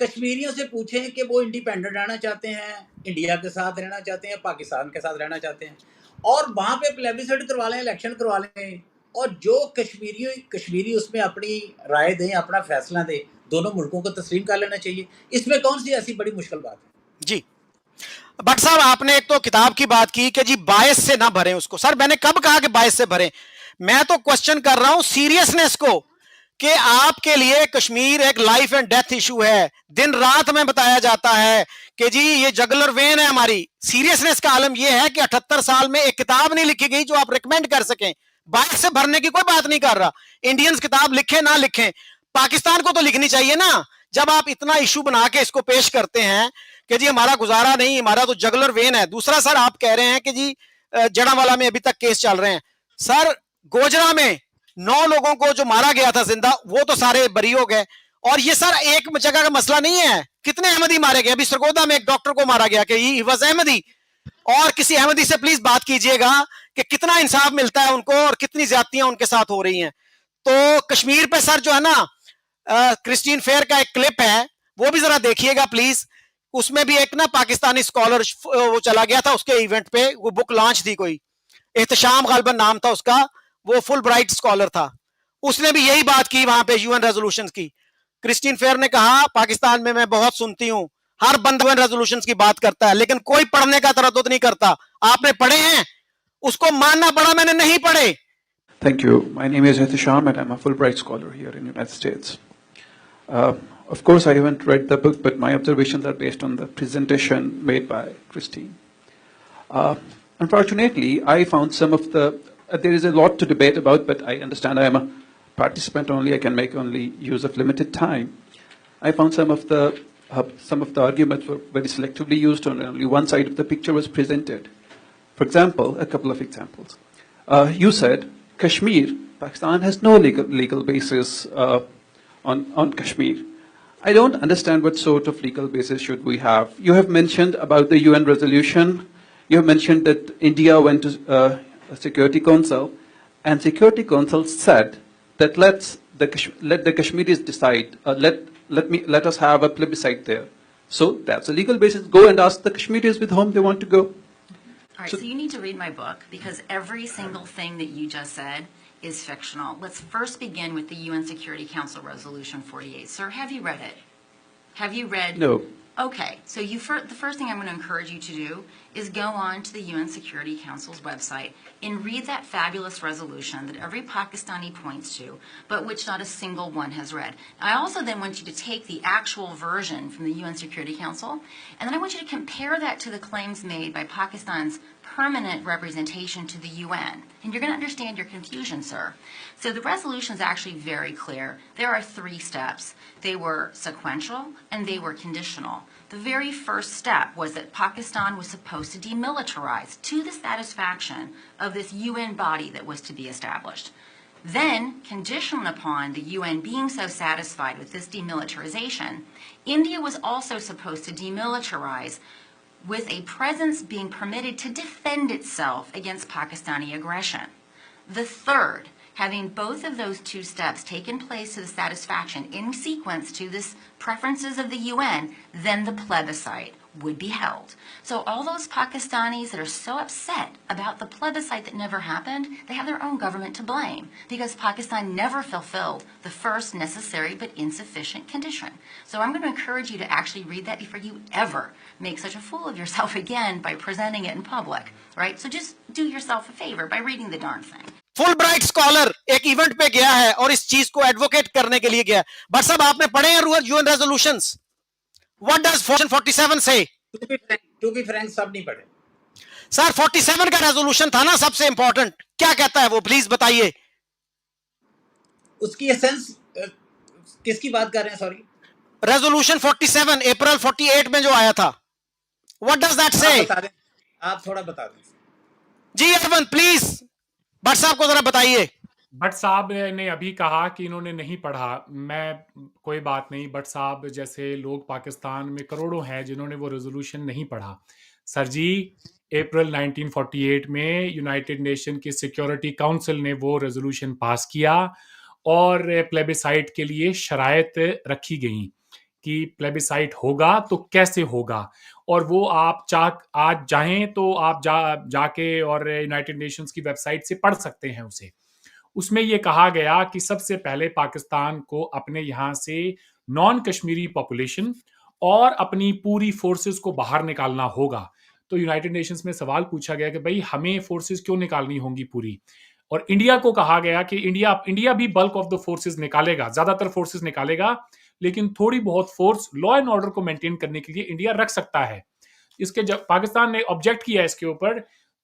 कश्मीरियों से पूछें कि वो इंडिपेंडेंट रहना चाहते हैं, इंडिया के साथ रहना चाहते हैं, पाकिस्तान के साथ रहना चाहते हैं, और वहाँ पे प्लेबिसाइट करवा लें, इलेक्शन करवा लें, और जो कश्मीरी उसमें अपनी राय दें, अपना फैसला दें, दोनों मुल्कों को तस्लीम कर लेना चाहिए। इसमें कौन सी ऐसी बड़ी मुश्किल बात है? जी भट्ट साहब आपने एक तो किताब की बात की कि जी बायस से ना भरें उसको। सर मैंने कब कहा कि बायस से भरें? मैं तो क्वेश्चन कर रहा हूं सीरियसनेस को, कि आपके लिए कश्मीर एक लाइफ एंड डेथ इशू है। दिन रात में बताया जाता है कि जी ये जगलर वेन है हमारी। सीरियसनेस का आलम यह है कि 78 साल में एक किताब नहीं लिखी गई जो आप रिकमेंड कर सकें। बायस से भरने की कोई बात नहीं कर रहा। इंडियंस किताब लिखे ना लिखें, पाकिस्तान को तो लिखनी चाहिए ना। जब आप इतना इशू बना के इसको पेश करते हैं कि जी हमारा गुजारा नहीं, हमारा तो जगलर वेन है। दूसरा सर आप कह रहे हैं कि जी जड़ावाला में अभी तक केस चल रहे हैं। सर गोजरा में 9 लोगों को जो मारा गया था जिंदा, वो तो सारे बरी हो गए। और ये सर एक जगह का मसला नहीं है, कितने अहमदी मारे गए। अभी सरगोदा में एक डॉक्टर को मारा गया कि ही वाज अहमदी। और किसी अहमदी से प्लीज बात कीजिएगा कि कितना इंसाफ मिलता है उनको और कितनी ज्यादतियां उनके साथ हो रही हैं। तो कश्मीर पे सर जो है ना क्रिस्टीन फेयर का एक क्लिप है, वो भी जरा देखिएगा प्लीज। उसमें भी एक ना पाकिस्तानी स्कॉलर वो चला गया था उसके इवेंट पे, वो बुक लॉन्च थी कोई, एहतशाम गालबन नाम था उसका, वो फुल ब्राइट स्कॉलर था। उसने भी यही बात की वहां पे यूएन रेजोल्यूशंस की। क्रिस्टीन फेयर ने कहा पाकिस्तान में मैं बहुत सुनती हूं, हर बंदा यूएन रेजोल्यूशंस की बात करता है लेकिन कोई पढ़ने का तरद्दुद नहीं करता। आपने पढ़े हैं? उसको मानना पड़ा, मैंने नहीं पढ़े। Thank you. My name is Hitisham, and I'm a Fulbright scholar here in the United States. Of course, I haven't read the book, but my observations are based on the presentation made by Christine. Unfortunately, I found some of the, there is a lot to debate about, but I understand I am a participant only, I can make only use of limited time. I found some of the arguments were very selectively used, and only one side of the picture was presented. For example, a couple of examples. You said Kashmir, Pakistan has no legal basis on Kashmir. I don't understand what sort of legal basis should we have. You have mentioned about the UN resolution. You have mentioned that India went to Security Council, and Security Council said that let the Kashmiris decide. Let us have a plebiscite there. So that's a legal basis. Go and ask the Kashmiris with whom they want to go. All right, so you need to read my book, because every single thing that you just said is fictional. Let's first begin with the UN Security Council Resolution 48. Sir, have you read it? Have you read? No. Okay, so the first thing I'm going to encourage you to do is go on to the UN Security Council's website and read that fabulous resolution that every Pakistani points to, but which not a single one has read. I also then want you to take the actual version from the UN Security Council, and then I want you to compare that to the claims made by Pakistan's permanent representation to the UN. And you're going to understand your confusion, sir. So the resolution is actually very clear. There are 3 steps. They were sequential and they were conditional. The very first step was that Pakistan was supposed to demilitarize to the satisfaction of this UN body that was to be established. Then, conditional upon the UN being so satisfied with this demilitarization, India was also supposed to demilitarize with a presence being permitted to defend itself against Pakistani aggression. The third, having both of those 2 steps taken place to the satisfaction in sequence to this preferences of the UN, then the plebiscite would be held. So all those Pakistanis that are so upset about the plebiscite that never happened, they have their own government to blame, because Pakistan never fulfilled the first necessary but insufficient condition. So I'm going to encourage you to actually read that before you ever make such a fool of yourself again by presenting it in public, right? So just do yourself a favor by reading the darn thing. Fulbright scholar एक इवेंट पे गया है और इस चीज को एडवोकेट करने के लिए गया। बट साहब, आपने पढ़े हैं यूएन रेजोल्यूशंस? व्हाट डज 47 से? टू बी फ्रैंक, सब नहीं पढ़े सर। 47 का रेजोल्यूशन था ना सबसे इंपॉर्टेंट, क्या कहता है वो, प्लीज बताइए। उसकी एसेंस किसकी बात कर रहे हैं? सॉरी, रेजोल्यूशन 47 अप्रैल 48 में जो आया था, व्हाट डज दैट से? आप थोड़ा बता दें जी अरविंद, प्लीज भट्ट साहब को जरा बताइए। भट्ट साहब ने अभी कहा कि इन्होंने नहीं पढ़ा। मैं कोई बात नहीं, भट्ट साहब जैसे लोग पाकिस्तान में करोड़ों हैं जिन्होंने वो रेजोल्यूशन नहीं पढ़ा। सर जी, अप्रैल 1948 में यूनाइटेड नेशन की सिक्योरिटी काउंसिल ने वो रेजोल्यूशन पास किया और प्लेबिसाइट के लिए शराइत रखी गई कि प्लेबिसाइट होगा तो कैसे होगा, और वो आप आज चाहें तो आप जाके और यूनाइटेड नेशंस की वेबसाइट से पढ़ सकते हैं उसे। उसमें ये कहा गया कि सबसे पहले पाकिस्तान को अपने यहाँ से नॉन कश्मीरी पॉपुलेशन और अपनी पूरी फोर्सेस को बाहर निकालना होगा। तो यूनाइटेड नेशंस में सवाल पूछा गया कि भाई हमें फोर्सेस क्यों निकालनी होंगी पूरी, और इंडिया को कहा गया कि इंडिया भी बल्क ऑफ द फोर्सेस निकालेगा, ज्यादातर फोर्सेस निकालेगा, लेकिन थोड़ी बहुत फोर्स लॉ एंड ऑर्डर को मेंटेन करने के लिए इंडिया रख सकता है। इसके जब पाकिस्तान ने ऑब्जेक्ट किया इसके ऊपर,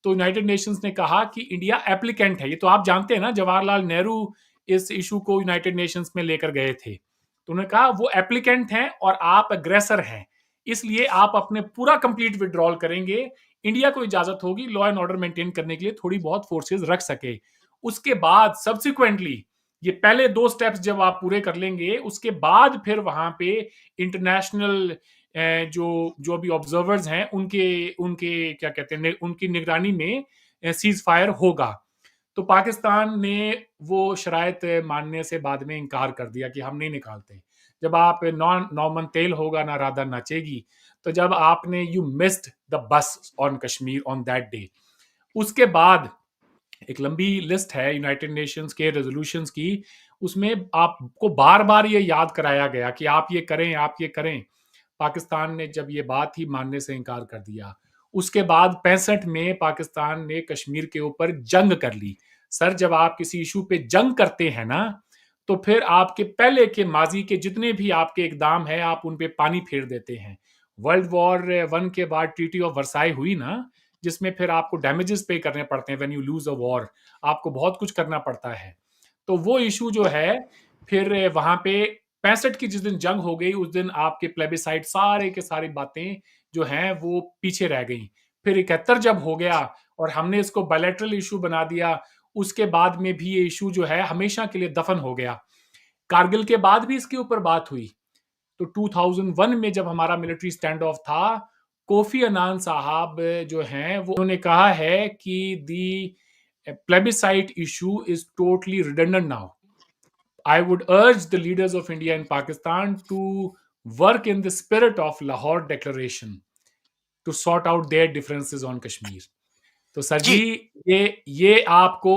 तो यूनाइटेड नेशंस ने कहा कि इंडिया एप्लीकेंट है। ये तो आप जानते हैं ना, जवाहरलाल नेहरू इस इशू को यूनाइटेड नेशंस में लेकर गए थे, तो उन्होंने कहा वो एप्लीकेंट हैं और आप अग्रेसर हैं, इसलिए आप अपने पूरा कंप्लीट विड्रॉल करेंगे, इंडिया को इजाजत होगी लॉ एंड ऑर्डर मेंटेन करने के लिए थोड़ी बहुत फोर्सेस रख सके। उसके बाद सब्सिक्वेंटली ये पहले 2 स्टेप्स जब आप पूरे कर लेंगे, उसके बाद फिर वहां पे इंटरनेशनल जो भी ऑब्जर्वर्स हैं उनके क्या कहते हैं, उनकी निगरानी में सीज फायर होगा। तो पाकिस्तान ने वो शराइत मानने से बाद में इनकार कर दिया कि हम नहीं निकालते। जब आप नौमन तेल होगा ना राधा नाचेगी, तो जब आपने you missed the bus on Kashmir on that day. उसके बाद एक लंबी लिस्ट है यूनाइटेड नेशंस के रेजोल्यूशंस की, उसमें आपको बार बार ये याद कराया गया कि आप ये करें, आप ये करें। पाकिस्तान ने जब ये बात ही मानने से इनकार कर दिया। उसके बाद 65 में पाकिस्तान ने कश्मीर के ऊपर जंग कर ली। सर जब आप किसी इशू पे जंग करते हैं ना, तो फिर आपके पहले के माजी के जितने भी आपके इकदाम है आप उन पे पानी फेर देते हैं। वर्ल्ड वॉर 1 के बाद ट्रीटी ऑफ वर्साई हुई ना, जिसमें फिर आपको डैमेजेस पे करने पड़ते हैं। When you lose a war आपको बहुत कुछ करना पड़ता है। तो वो इशू जो है फिर वहां पे 65 की जिस दिन जंग हो गई उस दिन आपके प्लेबिसाइड सारे के सारी बातें जो हैं वो पीछे रह गई। फिर 71 जब हो गया और हमने इसको बायलैटरल इशू बना दिया, उसके बाद में भी ये इशू जो है हमेशा के लिए दफन हो गया। कारगिल के बाद भी इसके ऊपर बात हुई। तो 2001 में जब हमारा मिलिट्री स्टैंड ऑफ था, कोफी अन्नान साहब जो हैं वो उन्होंने कहा है कि दी plebiscite issue is totally redundant now. I would urge the leaders of India and Pakistan to work in the spirit of Lahore Declaration to sort out their differences on Kashmir. तो सर जी ये आपको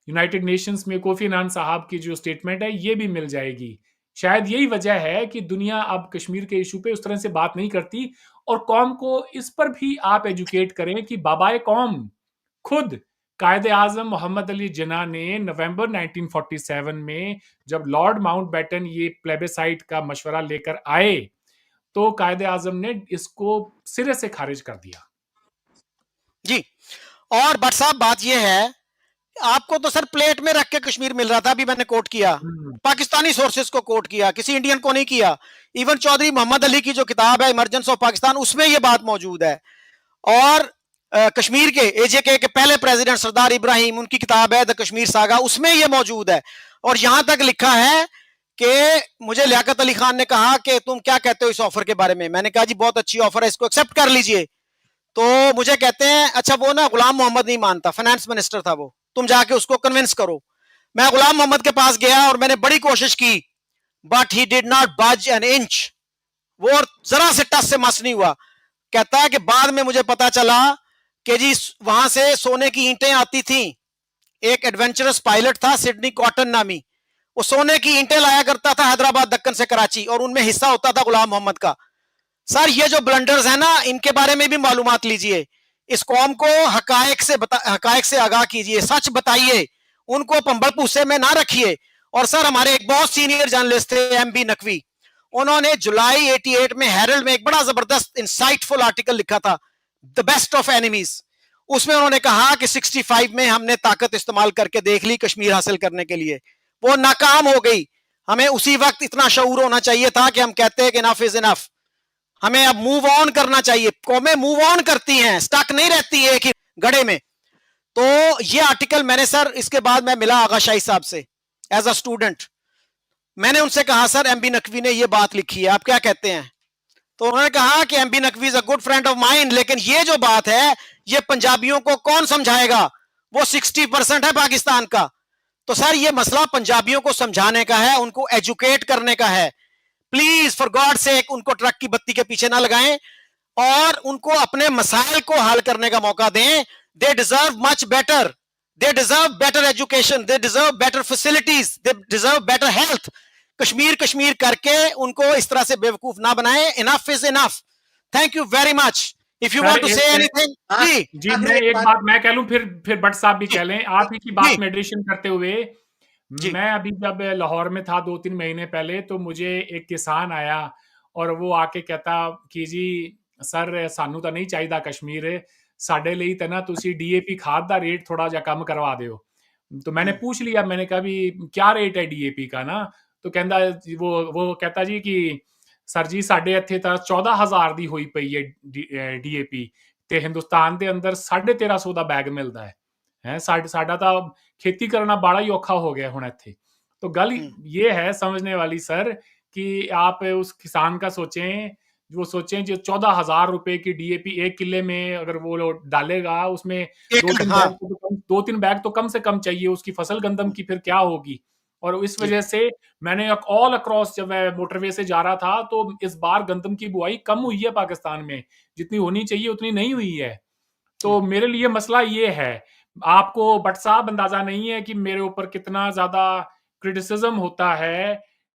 यूनाइटेड नेशंस में कोफी अन्नान साहब की जो स्टेटमेंट है ये भी मिल जाएगी। शायद यही वजह है कि दुनिया अब कश्मीर के इशू पे उस तरह से बात नहीं करती, और कौम को इस पर भी आप एजुकेट करें कि बाबाए कौम खुद कायदे आजम मोहम्मद अली जिन्ना ने नवंबर 1947 में जब लॉर्ड माउंटबेटन ये प्लेबिसाइट का मशवरा लेकर आए तो कायदे आजम ने इसको सिरे से खारिज कर दिया। जी, और भट्ट साहब बात यह है, आपको तो सर प्लेट में रख के कश्मीर मिल रहा था, अभी मैंने कोट किया, पाकिस्तानी सोर्सेस को कोट किया, किसी इंडियन को नहीं किया। इवन चौधरी मोहम्मद अली की जो किताब है इमरजेंस ऑफ पाकिस्तान, उसमें यह बात मौजूद है। और कश्मीर के एजेके के पहले प्रेसिडेंट सरदार इब्राहिम, उनकी किताब है द कश्मीर सागा, उसमें यह मौजूद है। और यहां तक लिखा है कि मुझे लियाकत अली खान ने कहा कि तुम क्या कहते हो इस ऑफर के बारे में। मैंने कहा जी बहुत अच्छी ऑफर है, इसको एक्सेप्ट कर लीजिए। तो मुझे कहते हैं अच्छा वो ना गुलाम मोहम्मद नहीं मानता, फाइनेंस मिनिस्टर था वो, तुम जाके उसको कन्विंस करो। मैं गुलाम मोहम्मद के पास गया और मैंने बड़ी कोशिश की, बट ही डिड नॉट बज एन इंच। वो जरा से टस से मस नहीं हुआ। कहता है कि बाद में मुझे पता चला कि जी वहां से सोने की ईंटें आती थी। एक एडवेंचरस पायलट था सिडनी कॉटन नामी, वो सोने की ईंटें लाया करता था हैदराबाद दक्कन से कराची, और उनमें हिस्सा होता था गुलाम मोहम्मद का। सर ये जो ब्लंडर्स है ना, इनके बारे में भी मालूमात लीजिए। इस कौम को हकायक से आगाह कीजिए, सच बताइए, उनको पंबल पूसे में ना रखिए। और सर हमारे एक बहुत सीनियर जर्नलिस्ट थे एमबी नकवी, उन्होंने जुलाई 88 में हेरल्ड में एक बड़ा जबरदस्त इंसाइटफुल आर्टिकल लिखा था, द बेस्ट ऑफ एनिमीज। उसमें उन्होंने कहा कि 65 में हमने ताकत इस्तेमाल करके देख ली कश्मीर हासिल करने के लिए, वो नाकाम हो गई। हमें उसी वक्त इतना शऊर होना चाहिए था कि हम कहते हैं कि इनफ इज इनफ, हमें अब मूव ऑन करना चाहिए। कौमें मूव ऑन करती हैं, स्टक नहीं रहती है एक ही गड़े में। तो ये आर्टिकल मैंने सर, इसके बाद मैं मिला आगा शाही साहब से एज अ स्टूडेंट, मैंने उनसे कहा सर एमबी नकवी ने ये बात लिखी है, आप क्या कहते हैं? तो उन्होंने कहा कि MB Naqvi is a good friend of mine, लेकिन ये जो बात है ये पंजाबियों को कौन समझाएगा, वो 60% है पाकिस्तान का। तो सर ये मसला पंजाबियों को समझाने का है, उनको एजुकेट करने का है। प्लीज फॉर गॉड सेक उनको ट्रक की बत्ती के पीछे ना लगाएं और उनको अपने मसाइल को हल करने का मौका दें। They deserve much better, they deserve better education, they deserve better facilities, they deserve better health. Kashmir करके उनको इस तरह से बेवकूफ ना बनाएं। Enough is enough. Thank you very much. If you want to say anything जी मैं एक बात मैं कह लूं, फिर भट्ट साहब भी कह लें। आप ही की बात में एडिशन करते हुए, मैं अभी जब लाहौर में था 2-3 महीने पहले, तो मुझे एक किसान आया और वो आके कहता कि जी सर सानू तो नहीं चाहिए कश्मीर, साडे ਲਈ ਤਾਂ ਨਾ ਤੁਸੀਂ डीएपी खाद का रेट थोड़ा जा कम करवा ਦਿਓ। तो मैंने पूछ लिया, मैंने कहा भी क्या रेट है डीएपी का ना, तो कहता वो कहता जी कि सर जी साडे ਇੱਥੇ ਤਾਂ 14,000 ਦੀ ਹੋਈ ਪਈ ਹੈ डीएपी, ਤੇ ਹਿੰਦੁਸਤਾਨ ਦੇ ਅੰਦਰ 1350 ਦਾ ਬੈਗ ਮਿਲਦਾ ਹੈ। ਸਾਡਾ ਤਾਂ खेती करना बड़ा ही औखा हो गया हुण इत्थे। तो गल ये है समझने वाली सर कि आप उस किसान का सोचें, वो सोचें जो 14,000 रुपए की डीएपी 1 किले में अगर वो डालेगा, उसमें 2-3 बैग तो कम से कम चाहिए। उसकी फसल गंदम की फिर क्या होगी। और इस वजह से मैंने ऑल अक्रॉस जब मैं मोटरवे से जा रहा था, तो इस बार गंदम की बुआई कम हुई है पाकिस्तान में, जितनी होनी चाहिए उतनी नहीं हुई है। तो मेरे लिए मसला ये है, आपको भट्ट साहब अंदाजा नहीं है कि मेरे ऊपर कितना ज्यादा क्रिटिसिज्म होता है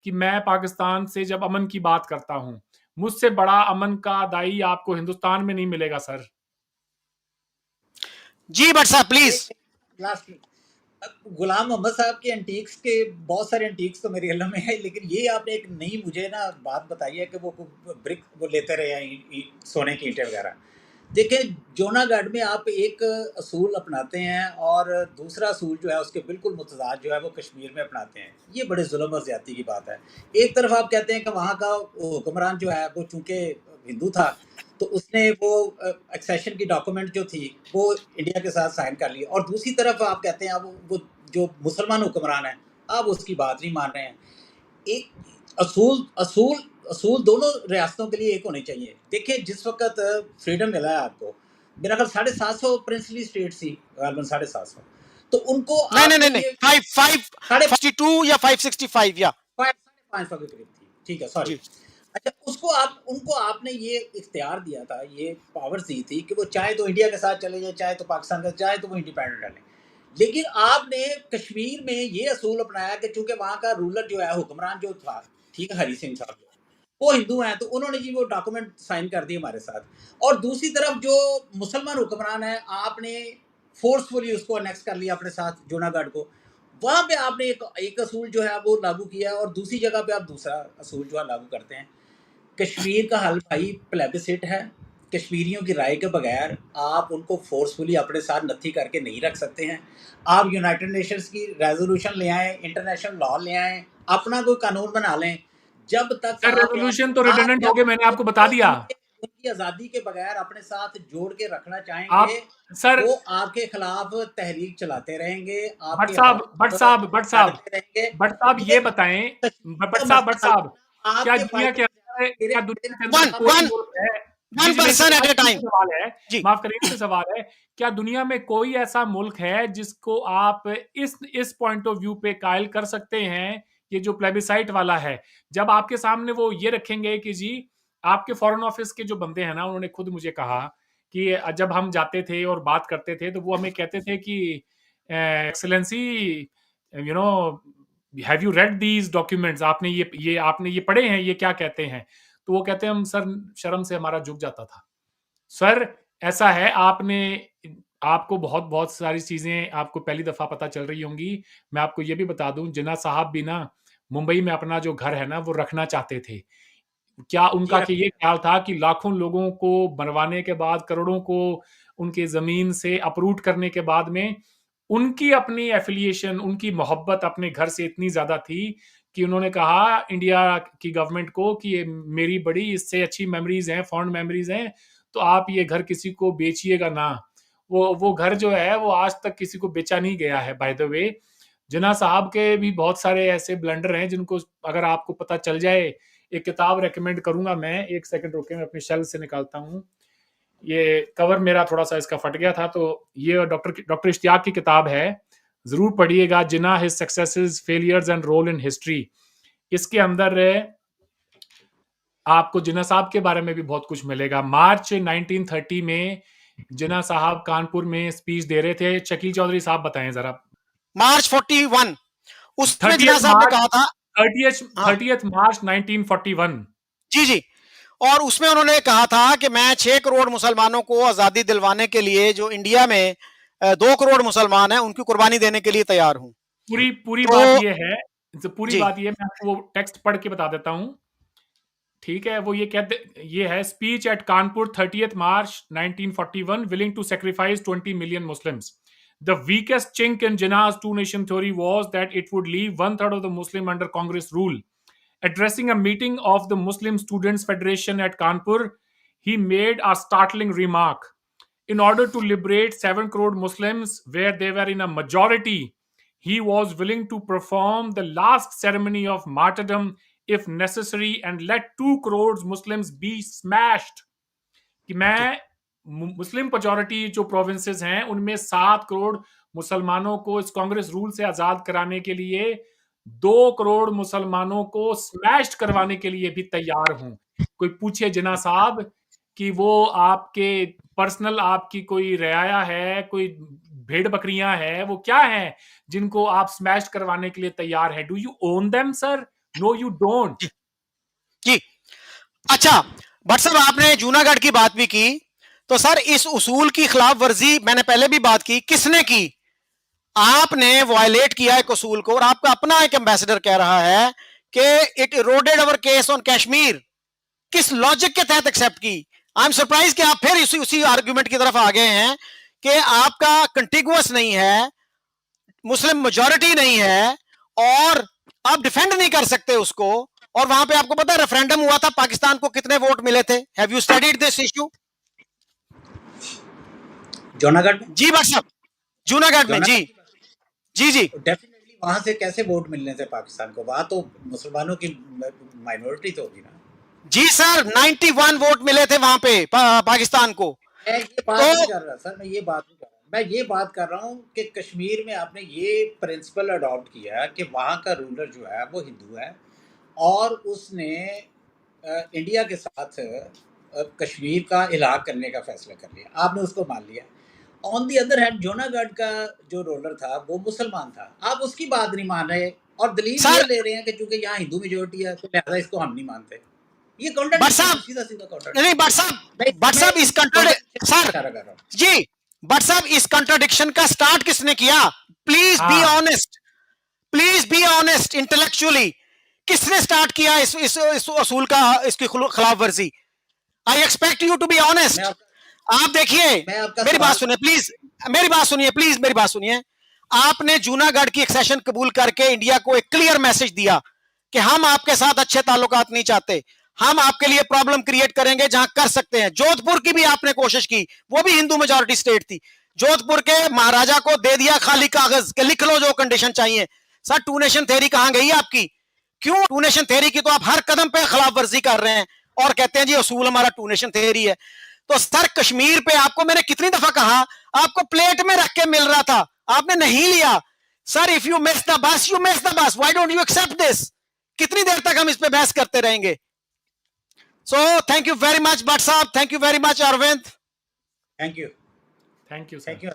कि मैं पाकिस्तान से जब अमन की बात करता हूं, मुझसे बड़ा अमन का दाई आपको हिंदुस्तान में नहीं मिलेगा सर। जी भट्ट साहब प्लीज। गुलाम मोहम्मद साहब के एंटीक्स के बहुत सारे एंटीक्स तो मेरे इल्म में है, लेकिन ये आपने एक नई मुझे ना बात बताई है कि वो ब्रिक वो लेते रहे हैं सोने की ईंटें वगैरह। देखें, जोनागढ़ में आप एक असूल अपनाते हैं और दूसरा असूल जो है उसके बिल्कुल मुतजाद जो है वो कश्मीर में अपनाते हैं। ये बड़े जुल्म और ज़्यादती की बात है। एक तरफ आप कहते हैं कि वहाँ का हुक्मरान जो है वो चूँकि हिंदू था, तो उसने वो एक्सेशन की डॉक्यूमेंट जो थी वो इंडिया के साथ साइन कर ली, और दूसरी तरफ आप कहते हैं अब वो जो मुसलमान हुक्मरान है आप उसकी बात नहीं मान रहे हैं। एक असूल असूल असूल दोनों रियासतों के लिए एक होने चाहिए। देखिए, जिस वक्त फ्रीडम मिला है आपको, मेरा ख्याल 750 प्रिंसली स्टेट थी, गालबन 750, तो उनको नहीं 552 या 565 या 550 के करीब थी, ठीक है, सॉरी। अच्छा, उसको आप उनको आपने ये इख्तियार दिया था, ये पावर्स दी थी कि वो चाहे तो इंडिया के साथ चले जाए, चाहे तो पाकिस्तान का, चाहे तो वो इंडिपेंडेंट रहें। लेकिन आपने कश्मीर में ये असूल अपनाया कि चूंकि वहाँ का रूलर जो है, हुक्मरान जो था, ठीक है, हरी सिंह साहब, वो हिंदू हैं, तो उन्होंने जी वो डॉक्यूमेंट साइन कर दिए हमारे साथ। और दूसरी तरफ जो मुसलमान हुक्मरान है, आपने फोर्सफुली उसको अनेक्स कर लिया अपने साथ जूनागढ़ को। वहाँ पे आपने एक असूल जो है वो लागू किया, और दूसरी जगह पे आप दूसरा असूल जो है लागू करते हैं। कश्मीर का हल भाई प्लेबिसिट है। कश्मीरियों की राय के बगैर आप उनको फोर्सफुली अपने साथ नत्थी करके नहीं रख सकते हैं। आप यूनाइटेड नेशंस की रेजोल्यूशन ले आएँ, इंटरनेशनल लॉ ले आएँ, अपना कोई कानून बना लें। जब तक सर रेजोल्यूशन तो रिडंडेंट हो गए, मैंने आपको बता दिया। उनकी आज़ादी के बगैर अपने साथ जोड़ के रखना आप चाहेंगे, सर वो आपके खिलाफ तहरीक चलाते रहेंगे, भट्ट साहब ये बताएं, भट्ट साहब क्या दुनिया के अंदर सवाल है, माफ करिए मुझसे सवाल है, क्या दुनिया में कोई ऐसा मुल्क है जिसको आप इस पॉइंट ऑफ व्यू पे कायल कर सकते हैं, ये जो प्लेबिसाइट वाला है, जब आपके सामने वो ये रखेंगे कि जी आपके फॉरेन ऑफिस के जो बंदे हैं ना, उन्होंने खुद मुझे कहा कि जब हम जाते थे और बात करते थे तो वो हमें कहते थे कि excellency you know have you read these documents, आपने ये पढ़े हैं, ये क्या कहते हैं? तो वो कहते हैं हम सर शर्म से हमारा झुक जाता था। सर ऐसा है, आपको बहुत बहुत सारी चीजें आपको पहली दफा पता चल रही होंगी। मैं आपको ये भी बता दूं, जिन्ना साहब भी ना मुंबई में अपना जो घर है ना वो रखना चाहते थे। क्या उनका कि ये ख्याल था कि लाखों लोगों को बनवाने के बाद, करोड़ों को उनके जमीन से अपरूट करने के बाद में उनकी अपनी एफिलिएशन, उनकी मोहब्बत अपने घर से इतनी ज्यादा थी कि उन्होंने कहा इंडिया की गवर्नमेंट को कि ये मेरी बड़ी इससे अच्छी मेमोरीज हैं, फॉन्ड मेमोरीज हैं, तो आप ये घर किसी को बेचिएगा ना। वो घर जो है वो आज तक किसी को बेचा नहीं गया है। बाय द वे, जिन्ना साहब के भी बहुत सारे ऐसे ब्लंडर हैं जिनको अगर आपको पता चल जाए, एक किताब रेकमेंड करूंगा मैं, एक सेकंड रुके, मैं अपनी शेल्फ से निकालता हूँ। ये कवर मेरा थोड़ा सा इसका फट गया था, तो ये डॉक्टर इश्तियाक की किताब है, जरूर पढ़िएगा, Jinnah his successes, failures and role in history. इसके अंदर आपको जिन्ना साहब के बारे में भी बहुत कुछ मिलेगा। मार्च 1930 में जिन्ना साहब कानपुर में स्पीच दे रहे थे। शकील चौधरी साहब बताएं जरा। मार्च 41 उसमें जिन्ना साहब ने कहा था 30 मार्च 1941। जी, और उसमें उन्होंने कहा था कि मैं 6 करोड़ मुसलमानों को आजादी दिलवाने के लिए, जो इंडिया में 2 करोड़ मुसलमान हैं, उनकी कुर्बानी देने के लिए तैयार हूं। पूरी बात ये है, बात ये, मैं आपको वो टेक्स्ट पढ़ के बता देता हूं, ठीक है। वो ये कहते, ये है, speech at Kanpur 30 March 1941, willing to sacrifice 20 million Muslims. The weakest chink in Jinnah's two-nation theory was that it would leave 1/3 of the Muslim under Congress rule. Addressing a meeting of the Muslim Students Federation at Kanpur, he made a startling remark. In order to liberate 7 crore Muslims, where they were in a majority, he was willing to perform the last ceremony of martyrdom if necessary and let 2 crore Muslims be smashed. कि मैं मुस्लिम मेजॉरिटी जो प्रोविंसेस हैं उनमें 7 करोड़ मुसलमानों को इस कांग्रेस रूल से आजाद कराने के लिए 2 करोड़ मुसलमानों को स्मैश करवाने के लिए भी तैयार हूं। कोई पूछे जिन्ना साहब कि वो आपके पर्सनल, आपकी कोई रियाया है, कोई भेड़ बकरियां है, वो क्या है जिनको आप स्मैश करवाने के लिए तैयार है? Do you own them sir? No you don't. जी, अच्छा भट्ट साहब, आपने जूनागढ़ की बात भी की, तो सर इस उसूल की खिलाफ वर्जी मैंने पहले भी बात की, किसने की? आपने वायलेट किया है उसूल को, और आपका अपना एक एम्बेसडर कह रहा है कि it eroded our case on Kashmir. किस लॉजिक के तहत एक्सेप्ट की? आई एम सरप्राइज कि आप फिर उसी आर्गुमेंट की तरफ आ गए हैं कि आपका कंटिगुअस नहीं है, मुस्लिम मेजॉरिटी नहीं है, और आप डिफेंड नहीं कर सकते उसको। और वहां पे आपको पता है रेफरेंडम हुआ था, पाकिस्तान को कितने वोट मिले थे? Have you studied this issue? Junagadh में? जी भाई साहब, जूनागढ़ में। जी जी जी। डेफिनेटली वहां से कैसे वोट मिलने थे पाकिस्तान को? वहां तो मुसलमानों की माइनॉरिटी तो होगी ना। जी सर, 91 वोट मिले थे वहां पे पाकिस्तान को। मैं ये बात नहीं कर रहा सर, मैं ये बात नहीं कर रहा, मैं ये बात कर रहा हूँ कि कश्मीर में आपने ये प्रिंसिपल अडॉप्ट किया कि वहाँ का रूलर जो है वो हिंदू है, और उसने इंडिया के साथ कश्मीर का इलाहा करने का फैसला कर लिया, आपने उसको मान लिया। On the other hand Junagadh का जो रूलर था वो मुसलमान था, आप उसकी बात नहीं मान रहे, और दलील ये ले रहे हैं कि चूंकि यहाँ हिंदू मेजोरिटी है तो लिहाजा इसको हम नहीं मानते। ये कॉन्ट्रडिक्शन, सीधा सीधा कॉन्ट्रडिक्शन। नहीं बट साहब इस सर जी, बट साहब इस कॉन्ट्रडिक्शन का स्टार्ट किसने किया? Please be honest, please be honest intellectually. किसने स्टार्ट किया इस असूल का, इसकी खिलाफ वर्जी? I expect you to be honest. आप देखिए, मेरी बात सुनिए प्लीज, मेरी बात सुनिए प्लीज, मेरी बात सुनिए। आपने जूनागढ़ की एक्सेशन कबूल करके इंडिया को एक क्लियर मैसेज दिया कि हम आपके साथ अच्छे ताल्लुकात नहीं चाहते, हम आपके लिए प्रॉब्लम क्रिएट करेंगे जहां कर सकते हैं। जोधपुर की भी आपने कोशिश की, वो भी हिंदू मेजॉरिटी स्टेट थी। जोधपुर के महाराजा को दे दिया खाली कागज के लिख लो जो कंडीशन चाहिए। सर टू नेशन थ्योरी कहां गई आपकी? क्यों टू नेशन थ्योरी की तो आप हर कदम पे खिलाफ वर्जी कर रहे हैं और कहते हैं जी असूल हमारा टू नेशन थ्योरी है। तो सर कश्मीर पे आपको मैंने कितनी दफा कहा, आपको प्लेट में रख के मिल रहा था, आपने नहीं लिया। Sir if you miss the bus you miss the bus, why don't you accept this? कितनी देर तक हम इस पे बहस करते रहेंगे? So thank you very much, Bhatt Sahab. Thank you very much, Arvind. Thank you. Thank you, sir. Thank you.